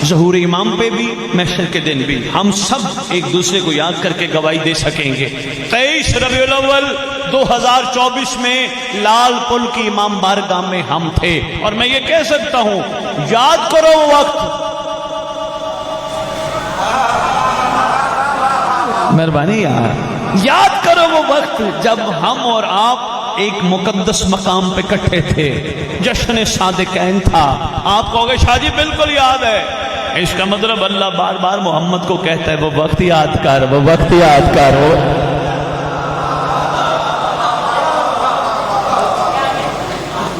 ظہور امام پہ بھی محشر کے دن بھی ہم سب ایک دوسرے کو یاد کر کے گواہی دے سکیں گے۔ 23 ربیع الاول 2024 میں لال پل کی امام بارگاہ میں ہم تھے، اور میں یہ کہہ سکتا ہوں یاد کرو وہ وقت۔ مہربانی یاد کرو وہ وقت جب ہم اور آپ ایک مقدس مقام پہ کٹھے تھے، جشن صادقین تھا۔ آپ کہو گے شاہ جی بالکل یاد ہے، اس کا مطلب اللہ بار بار محمد کو کہتا ہے وہ وقت یاد کر، وہ وقت یاد کر۔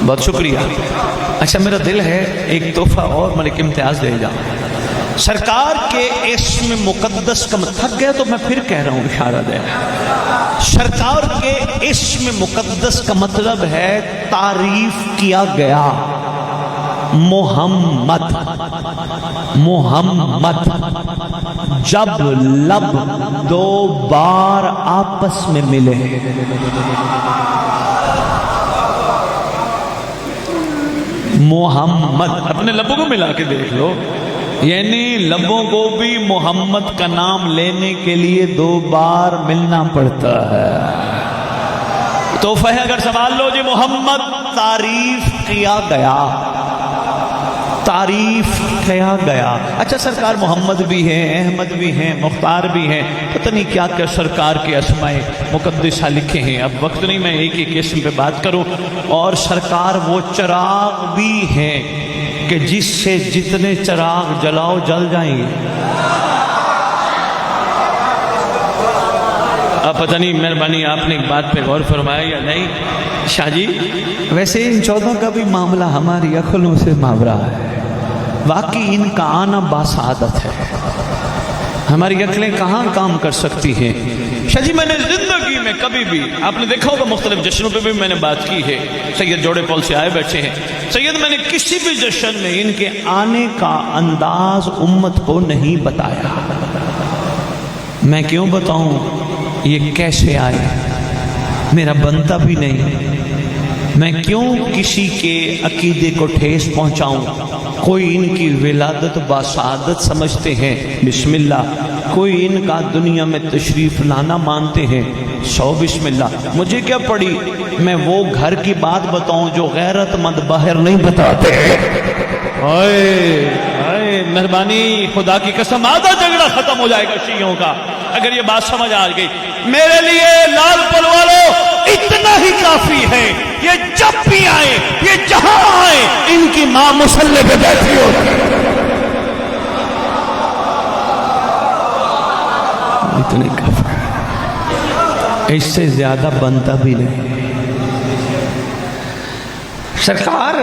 بہت شکریہ۔ اچھا میرا دل ہے ایک تحفہ اور ملک امتیاز دے جاؤں۔ سرکار کے اسم مقدس کا تھک گیا تو میں پھر کہہ رہا ہوں، اشارہ دے۔ سرکار کے اسم مقدس کا مطلب ہے تعریف کیا گیا، محمد۔ محمد جب لب دو بار آپس میں ملے، محمد اپنے لبوں کو ملا کے دیکھ لو، یعنی لبوں کو بھی محمد کا نام لینے کے لیے 2 بار ملنا پڑتا ہے۔ تحفہ ہے اگر سوال لو جی، محمد تعریف کیا گیا، تعریف کیا گیا۔ اچھا سرکار محمد بھی ہیں، احمد بھی ہیں، مختار بھی ہیں، پتہ نہیں کیا کیا سرکار کے اسماء مقدسہ لکھے ہیں، اب وقت نہیں میں ایک ایک اسم پہ بات کروں۔ اور سرکار وہ چراغ بھی ہیں کہ جس سے جتنے چراغ جلاؤ جل جائیں گے۔ اب پتہ نہیں مہربانی آپ نے ایک بات پہ غور فرمایا یا نہیں شاہ جی، ویسے ان 14 کا بھی معاملہ ہماری عقلوں سے ماورا ہے، واقعی ان کا آنا باسعادت ہے، ہماری عقلیں کہاں کام کر سکتی ہیں۔ شاہ جی میں نے زندگی میں کبھی بھی، آپ نے دیکھا ہوگا مختلف جشنوں پہ بھی میں نے بات کی ہے، سید جوڑے پول سے آئے بیٹھے ہیں، سید میں نے کسی بھی جشن میں ان کے آنے کا انداز امت کو نہیں بتایا۔ میں کیوں بتاؤں یہ کیسے آئے، میرا بنتا بھی نہیں۔ میں کیوں کسی کے عقیدے کو ٹھیس پہنچاؤں؟ کوئی ان کی ولادت باسعادت سمجھتے ہیں، بسم اللہ، کوئی ان کا دنیا میں تشریف لانا مانتے ہیں، 100 بسم اللہ۔ مجھے کیا پڑی میں وہ گھر کی بات بتاؤں جو غیرت مند باہر نہیں بتاتے۔ مہربانی خدا کی قسم آدھا جھگڑا ختم ہو جائے گا شیعوں کا اگر یہ بات سمجھ آ گئی۔ میرے لیے لال پل والوں اتنا ہی کافی ہے، یہ جب بھی آئے، یہ جہاں آئے، ان کی ماں مصلی پہ بیٹھی ہوتی ہے، اتنے کافی، اس سے زیادہ بنتا بھی نہیں۔ سرکار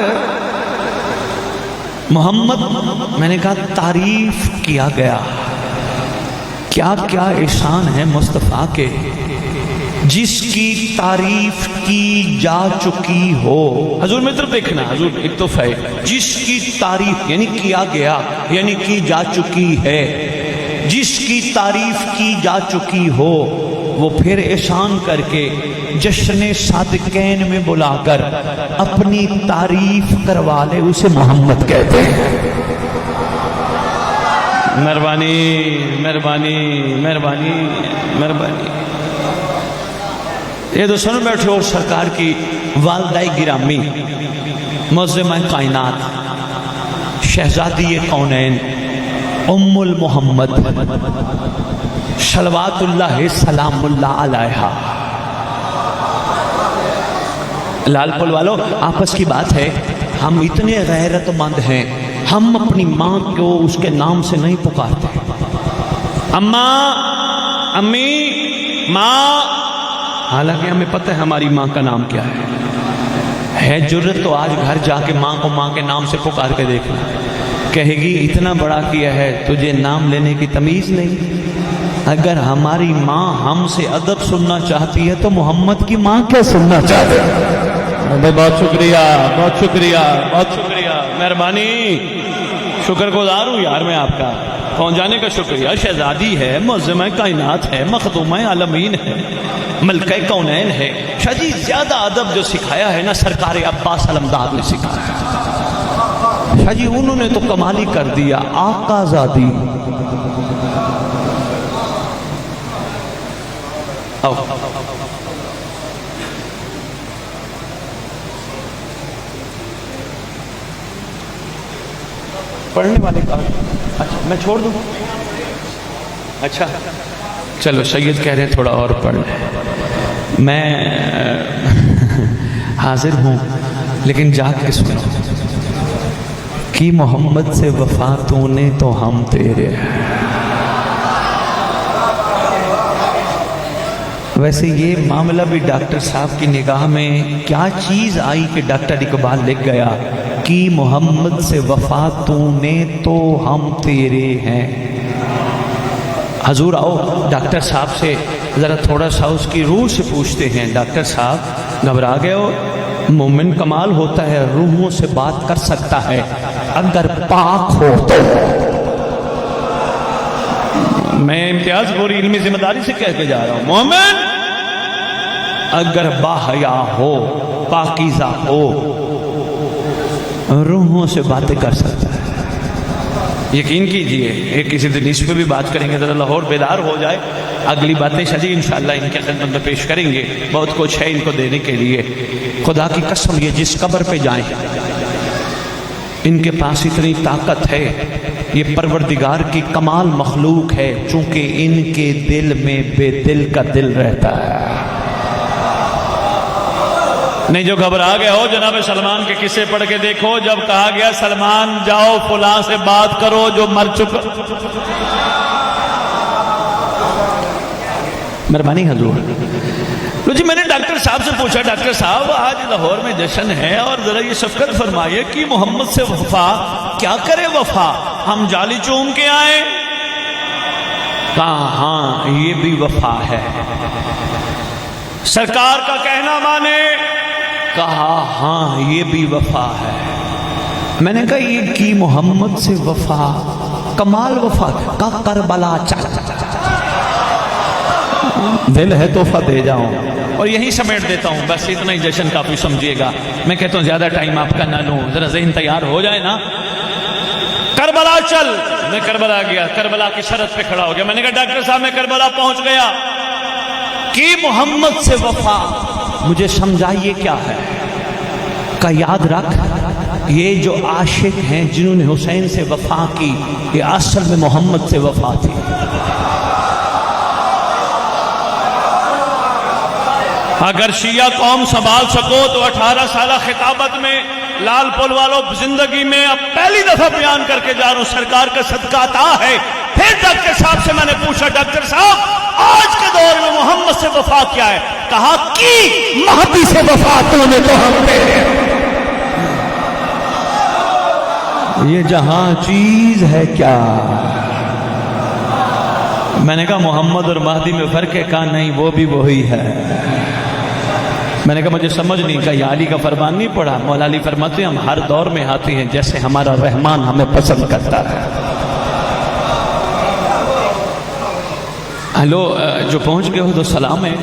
محمد، میں نے کہا تعریف کیا گیا، کیا کیا احسان ہے مصطفیٰ کے، جس کی تعریف کی جا چکی ہو۔ حضور میں طرف دیکھنا، حضور ایک تو ہے جس کی تعریف یعنی کیا گیا یعنی کی جا چکی ہے، جس کی تعریف کی جا چکی ہو وہ پھر احسان کر کے جشن صادقین میں بلا کر اپنی تعریف کروا لے، اسے محمد کہتے ہیں۔ مہربانی مہربانی مہربانی مہربانی. یہ تو سن بیٹھے اور سرکار کی والدہ گرامی معظمہ کائنات شہزادی کونین ام المحمد صلوات اللہ سلام اللہ علیہا. لال پل والو آپس کی بات ہے، ہم اتنے غیرت مند ہیں، ہم اپنی ماں کو اس کے نام سے نہیں پکارتے. اماں، امی، ماں، حالانکہ ہمیں پتہ ہے ہماری ماں کا نام کیا ہے جرت تو آج گھر جا کے ماں کو ماں کے نام سے پکار کے دیکھنا. کہے گی اتنا بڑا کیا ہے تجھے نام لینے کی تمیز نہیں. اگر ہماری ماں ہم سے ادب سننا چاہتی ہے تو محمد کی ماں کیا سننا چاہتی ہے؟ بہت شکریہ بہت شکریہ بہت شکریہ، مہربانی. شکر گزار ہوں یار میں آپ کا، پہنچانے کا شکریہ. شہزادی ہے، معظمہ کائنات ہے، مخدومہ عالمین ہے، ملکہ کونین ہے. شاہ جی زیادہ ادب جو سکھایا ہے نا سرکار عباس علمداد نے سکھایا ہے. شاہ جی انہوں نے تو کمال ہی کر دیا. آقا زادی آؤ. پڑھنے والے کا اچھا میں چھوڑ دوں؟ اچھا چلو سید کہہ رہے ہیں تھوڑا اور پڑھ لیں. میں حاضر ہوں لیکن جاگ کے سنو. کی محمد سے وفا تو نے تو ہم تیرے ہیں. ویسے یہ معاملہ بھی ڈاکٹر صاحب کی نگاہ میں کیا چیز آئی کہ ڈاکٹر اقبال لکھ گیا کہ محمد سے وفا تو نے تو ہم تیرے ہیں. حضور آؤ ڈاکٹر صاحب سے ذرا تھوڑا سا اس کی روح سے پوچھتے ہیں. ڈاکٹر صاحب گھبرا گئے ہو؟ مومن کمال ہوتا ہے روحوں سے بات کر سکتا ہے اگر پاک ہو تو. میں امتیاز پوری علمی ذمہ داری سے کہہ کے جا رہا ہوں، مومن اگر باحیا ہو، پاکیزہ ہو، روحوں سے باتیں کر سکتا ہے. یقین کیجئے ایک کسی دن اس پہ بھی بات کریں گے ذرا لاہور بیدار ہو جائے. اگلی باتیں شجی انشاءاللہ ان کے خدمت میں پیش کریں گے. بہت کچھ ہے ان کو دینے کے لیے. خدا کی قسم یہ جس قبر پہ جائیں ان کے پاس اتنی طاقت ہے. یہ پروردگار کی کمال مخلوق ہے چونکہ ان کے دل میں بے دل کا دل رہتا ہے. نہیں جو گھبرا گئے ہو جناب سلمان کے قصے پڑھ کے دیکھو. جب کہا گیا سلمان جاؤ فلاں سے بات کرو جو مر چکا. مہربانی حضور. تو جی میں نے ڈاکٹر صاحب سے پوچھا ڈاکٹر صاحب آج لاہور میں جشن ہے اور ذرا یہ شفقت فرمائیے کہ محمد سے وفا کیا کرے وفا، ہم جالی چوم کے آئے؟ کہا ہاں یہ بھی وفا ہے. سرکار کا کہنا مانے؟ کہا ہاں یہ بھی وفا ہے. میں نے کہا یہ کی محمد سے وفا کمال وفا کا کربلا چل دل ہے تحفہ دے جاؤں اور یہی سمیٹ دیتا ہوں. بس اتنا ہی جشن کافی سمجھیے گا. میں کہتا ہوں زیادہ ٹائم آپ کا نہ لوں، ذرا ذہن تیار ہو جائے نا. کربلا چل. میں کربلا گیا، کربلا کی سرحد پہ کھڑا ہو گیا. میں نے کہا ڈاکٹر صاحب میں کربلا پہنچ گیا. کی محمد سے وفا مجھے سمجھائیے کیا ہے. کا یاد رکھ یہ جو عاشق ہیں جنہوں نے حسین سے وفا کی یہ اصل میں محمد سے وفا تھی. اگر شیعہ قوم سنبھال سکو تو 18 سالہ خطابت میں لال پل والوں زندگی میں اب پہلی دفعہ بیان کر کے جا رہا ہوں سرکار کا صدقہ عطا ہے. پھر ڈاکٹر صاحب سے میں نے پوچھا ڈاکٹر صاحب آج کے دور میں محمد سے وفا کیا ہے؟ کہا کی مہدی سے وفا تو نے تو ہم پہ. یہ جہاں چیز ہے کیا. میں نے کہا محمد اور مہدی میں فرق ہے؟ کہا نہیں وہ بھی وہی ہے. میں نے کہا مجھے سمجھ نہیں. کہا یا علی کا فرمان نہیں پڑھا؟ مولا علی فرماتے ہیں ہم ہر دور میں آتے ہیں جیسے ہمارا رحمان ہمیں پسند کرتا ہے. ہلو جو پہنچ گئے ہو تو سلام ہے،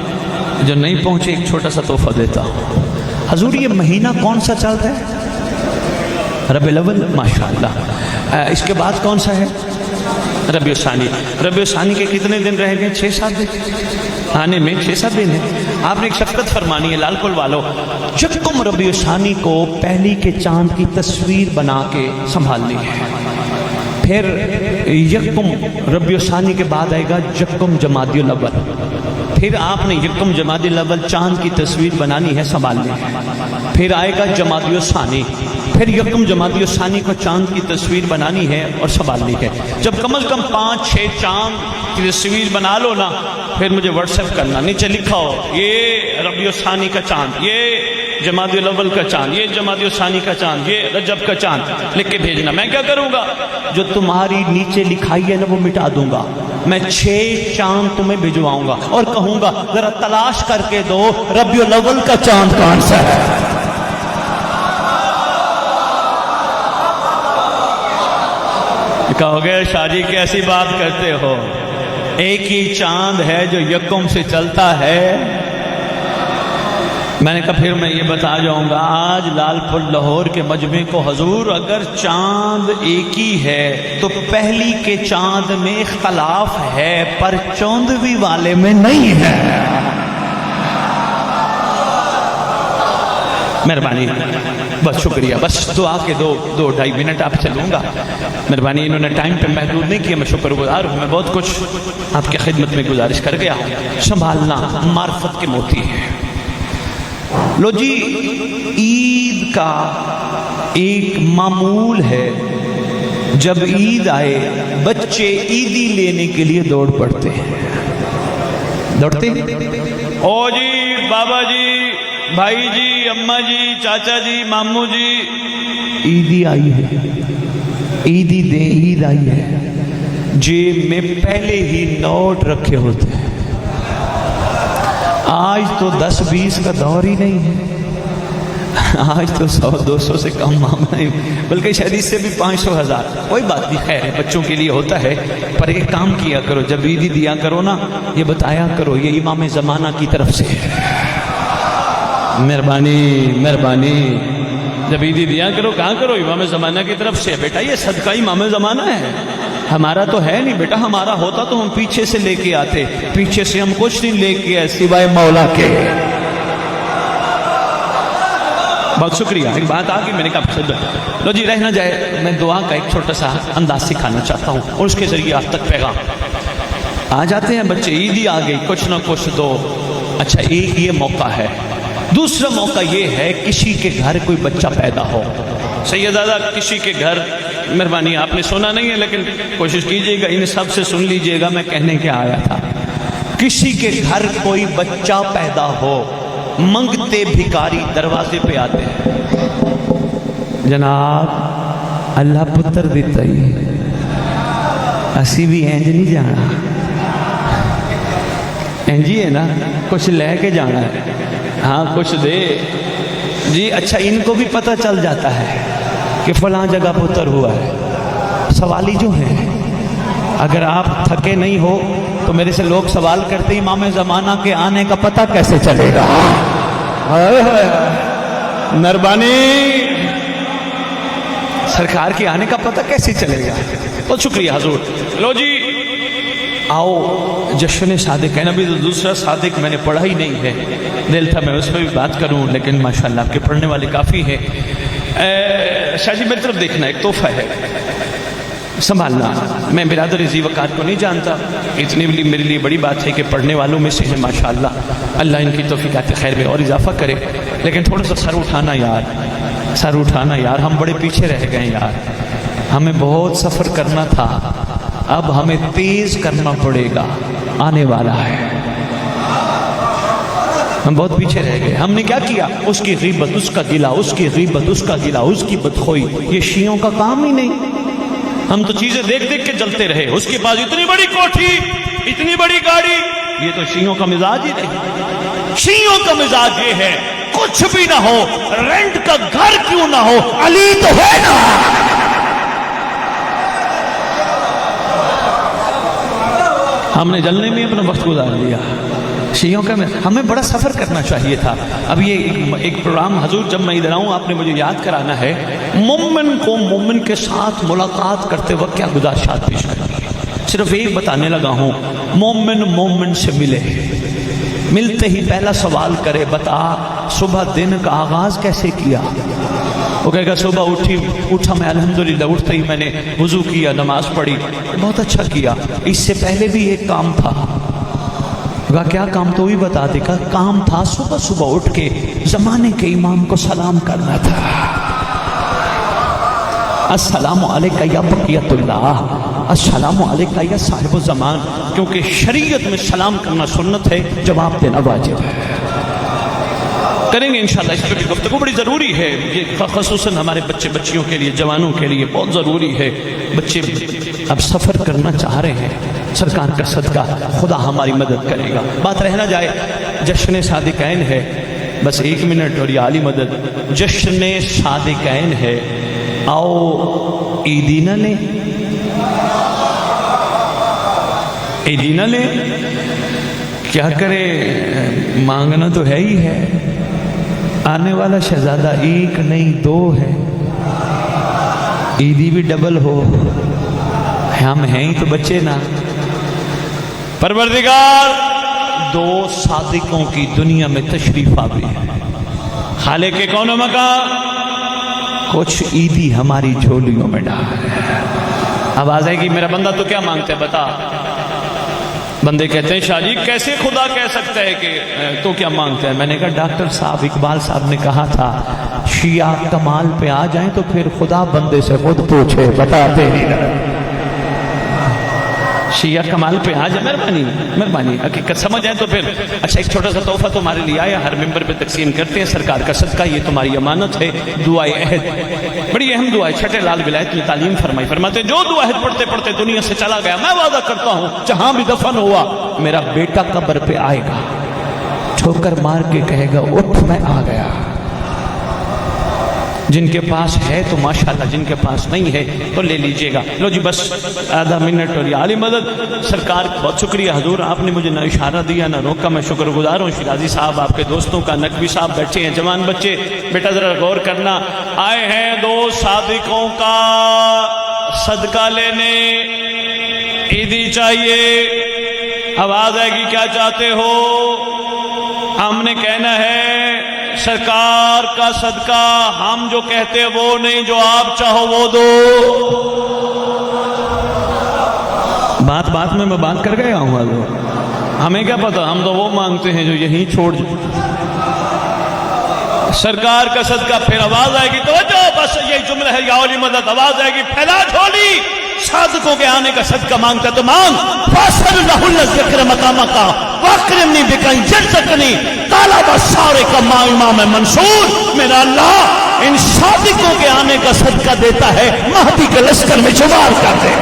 جو نہیں پہنچے ایک چھوٹا سا تحفہ دیتا ہوں. حضور یہ مہینہ کون سا چل رہا ہے؟ ربیع الاول. ماشاءاللہ. اس کے بعد کون سا ہے؟ ربیع ثانی. ربیع ثانی کے کتنے دن رہ گئے؟ 6-7 دن آنے میں 6-7 دن ہے. آپ نے ایک شفقت فرمانی ہے لال کل والوں، یکم ربیع ثانی کو پہلی کے چاند کی تصویر بنا کے سنبھالنی ہے. پھر یکم ربیع ثانی کے بعد آئے گا یکم جمادی الاول. پھر آپ نے یکم جمادی الاول چاند کی تصویر بنانی ہے، سنبھالنی ہے. پھر آئے گا جمادی الثانی. پھر یکم جمادی الثانی کو چاند کی تصویر بنانی ہے اور سنبھالنی ہے. جب کم از کم 5-6 چاند کی تصویر بنا لو نا، پھر مجھے واٹس ایپ کرنا، نیچے لکھا ہو یہ ربیع الثانی کا چاند، یہ جمادی الاول کا چاند، یہ جمادی الثانی کا چاند، یہ رجب کا چاند لکھ کے بھیجنا. میں کیا کروں گا؟ جو تمہاری نیچے لکھائی ہے نا وہ مٹا دوں گا. میں 6 چاند تمہیں بھجواؤں گا اور کہوں گا ذرا تلاش کر کے دو ربیع الاول کا چاند کون سا ہے. کہو گے شاہ جی کیسی بات کرتے ہو، ایک ہی چاند ہے جو یکم سے چلتا ہے. میں نے کہا پھر میں یہ بتا جاؤں گا، آج لال پور لاہور کے مجمع کو حضور اگر چاند ایک ہی ہے تو پہلی کے چاند میں اختلاف ہے پر چوندوی والے میں نہیں ہے. مہربانی، بس شکریہ، بس دعا کے 2-2.5 منٹ آپ سے لوں گا. مہربانی، انہوں نے ٹائم پہ محدود نہیں کیا، میں شکر گزار ہوں. میں بہت کچھ آپ کی خدمت میں گزارش کر گیا. سنبھالنا معرفت کے موتی ہے. لو جی، عید کا ایک معمول ہے، جب عید آئے بچے عیدی لینے کے لیے دوڑ پڑتے ہیں. دوڑتے او جی، بابا جی، بھائی جی، اماں جی، چاچا جی، ماموں جی، عیدی آئی ہے، عیدی دے، عید آئی ہے. جیب میں پہلے ہی نوٹ رکھے ہوتے ہیں. آج تو 10-20 کا دور ہی نہیں ہے، آج تو 100-200 سے کم معاملہ نہیں، بلکہ شاید اس سے بھی 500-1000. کوئی بات نہیں، خیر ہے، بچوں کے لیے ہوتا ہے. پر ایک کام کیا کرو، جب عیدی دیا کرو نا، یہ بتایا کرو یہ امام زمانہ کی طرف سے ہے. مہربانی مہربانی، جب عیدی دیا کرو کہاں کرو امام زمانہ کی طرف سے. بیٹا یہ صدقہ امام زمانہ ہے، ہمارا تو ہے نہیں بیٹا. ہمارا ہوتا تو ہم پیچھے سے لے کے آتے، پیچھے سے ہم کچھ نہیں لے کے آئے سوائے مولا کے. بہت شکریہ. ایک بات آ گئی، میں نے کہا لو جی رہ نہ جائے، میں دعا کا ایک چھوٹا سا انداز سکھانا چاہتا ہوں اور اس کے ذریعے آپ تک پیغام. آ جاتے ہیں بچے، عیدی آ گئی، کچھ نہ کچھ دو. اچھا، ایک یہ موقع ہے. دوسرا موقع یہ ہے کسی کے گھر کوئی بچہ پیدا ہو. سیدادہ کسی کے گھر، مہربانی آپ نے سنا نہیں ہے لیکن کوشش کیجئے گا، ان سب سے سن لیجئے گا میں کہنے کیا آیا تھا. کسی کے گھر کوئی بچہ پیدا ہو، منگتے بھکاری دروازے پہ آتے ہیں، جناب اللہ پتر دیتا ہی، اسی بھی اینج نہیں جانا، اینجی ہے نا، کچھ لے کے جانا ہے، ہاں کچھ دے جی. اچھا، ان کو بھی پتہ چل جاتا ہے کہ فلاں جگہ پتر ہوا ہے. سوالی جو ہیں، اگر آپ تھکے نہیں ہو تو میرے سے لوگ سوال کرتے امام زمانہ کے آنے کا پتہ کیسے چلے گا. مہربانی، سرکار کے آنے کا پتہ کیسے چلے گا. بہت شکریہ حضور. لو جی آؤ، جشن صادق ہے. نبی دوسرا صادق میں نے پڑھا ہی نہیں ہے، دل تھا میں اس پہ بھی بات کروں لیکن ماشاءاللہ آپ کے پڑھنے والے کافی ہیں. شاہ جی میری طرف دیکھنا، ایک تحفہ ہے، سنبھالنا. میں برادر ذی وقار کو نہیں جانتا، اتنی میرے لیے بڑی بات ہے کہ پڑھنے والوں میں سے ہے ماشاءاللہ. اللہ ان کی توفیقات خیر میں اور اضافہ کرے. لیکن تھوڑا سا سر اٹھانا یار، سر اٹھانا یار. ہم بڑے پیچھے رہ گئے یار، ہمیں بہت سفر کرنا تھا، اب ہمیں تیز کرنا پڑے گا، آنے والا ہے. ہم بہت پیچھے رہ گئے. ہم نے کیا کیا؟ اس کی غیبت، اس کا گلہ، اس کی غیبت، اس کا گلہ، اس کی بدخوئی. یہ شیعوں کا کام ہی نہیں. ہم تو چیزیں دیکھ دیکھ کے جلتے رہے. اس کے پاس اتنی بڑی کوٹھی، اتنی بڑی گاڑی. یہ تو شیعوں کا مزاج ہی نہیں. شیعوں کا مزاج یہ ہے کچھ بھی نہ ہو، رینٹ کا گھر کیوں نہ ہو، علی تو ہے نا. ہم نے جلنے میں اپنا وقت گزار دیا. شیعوں کا ہمیں بڑا سفر کرنا چاہیے تھا. اب یہ ایک پروگرام حضور جب میں ادھر آؤں آپ نے مجھے یاد کرانا ہے، مومن کو مومن کے ساتھ ملاقات کرتے وقت کیا گزارشات پیش کرنی ہے. صرف ایک بتانے لگا ہوں، مومن مومن سے ملے، ملتے ہی پہلا سوال کرے، بتا صبح دن کا آغاز کیسے کیا؟ وہ کہے گا صبح اٹھا میں الحمدللہ، اٹھتے ہی میں نے وضو کیا، نماز پڑھی، بہت اچھا کیا، اس سے پہلے بھی ایک کام تھا۔ کہا کیا کام؟ تو بھی بتا دے۔ کہا کام تھا صبح صبح اٹھ کے زمانے کے امام کو سلام کرنا تھا، السلام علیکہ یا بقیت اللہ، السلام علیکہ یا صاحب الزمان، کیونکہ شریعت میں سلام کرنا سنت ہے، جواب دینا واجب ہے۔ کریں گے انشاءاللہ اس پر گفتگو، بڑی ضروری ہے یہ، خصوصاً ہمارے بچے بچیوں کے لیے، جوانوں کے لیے بہت ضروری ہے۔ بچے اب سفر کرنا چاہ رہے ہیں، سرکار کا صدقہ خدا ہماری مدد کرے گا۔ بات رہ نہ جائے، جشن صادقین ہے، بس 1 منٹ اور یہ عالی مدد، جشن صادقین ہے، آؤ عیدی نہ لیں، عیدی نہ لیں، کیا کرے، مانگنا تو ہے ہی ہے، آنے والا شہزادہ 1 نہیں 2 ہے، عیدی بھی ڈبل ہو، ہم ہیں ہی تو بچے نا۔ پروردگار 2 صادقوں کی دنیا میں تشریف آوری ہے، خالق کون و مکان، کچھ عیدی ہماری جھولیوں میں ڈال ہے۔ آواز آئے گی میرا بندہ تو کیا مانگتا ہے بتا؟ بندے کہتے ہیں شاہ جی کیسے خدا کہہ سکتا ہے کہ تو کیا مانگتا ہے؟ میں نے کہا ڈاکٹر صاحب اقبال صاحب نے کہا تھا شیعہ کمال پہ آ جائیں تو پھر خدا بندے سے خود پوچھے، بتاتے نہیں۔ شیعہ کمال پہ آ جائے، مہربانی حقیقت سمجھ آئے تو پھر اچھا ایک چھوٹا سا تحفہ تمہارے لیے آیا، ہر ممبر پہ تقسیم کرتے ہیں، سرکار کا صدقہ، یہ تمہاری امانت ہے، دعائے عہد، بڑی اہم دعا ہے، چھٹے لال ولایت میں تعلیم فرمائی، فرماتے جو دعا عہد پڑھتے پڑھتے دنیا سے چلا گیا، میں وعدہ کرتا ہوں جہاں بھی دفن ہوا میرا بیٹا قبر پہ آئے گا، ٹھوکر مار کے کہے گا اٹھ میں آ گیا۔ جن کے پاس ہے تو ماشاءاللہ، جن کے پاس نہیں ہے تو لے لیجئے گا۔ لو جی بس آدھا منٹ اور یہ عالی مدد، سرکار بہت شکریہ حضور، آپ نے مجھے نہ اشارہ دیا نہ روکا، میں شکر گزار ہوں۔ شیرازی صاحب آپ کے دوستوں کا، نقوی صاحب بیٹھے ہیں، جوان بچے، بیٹا ذرا غور کرنا، آئے ہیں 2 صادقوں کا صدقہ لینے، عیدی چاہیے، آواز آئے گی کیا چاہتے ہو؟ ہم نے کہنا ہے سرکار کا صدقہ، ہم جو کہتے وہ نہیں، جو آپ چاہو وہ دو۔ بات میں بات کر گیا ہوں حضور، ہمیں کیا پتا، ہم تو وہ مانگتے ہیں جو یہیں چھوڑ سرکار کا صدقہ۔ پھر آواز آئے گی توجہ، بس یہی جملہ ہے یا علی مدد، آواز آئے گی پھیلا جھولی، صادقوں کے آنے کا صدقہ مانگتا تو مانگ، فاصل اللہ الذکر مقامہ کا واکرمنی بکن جلسکنی طالب سارے کا ماں امام منصور، میرا اللہ ان صادقوں کے آنے کا صدقہ دیتا ہے، مہدی کے لشکر میں شمار کر دے۔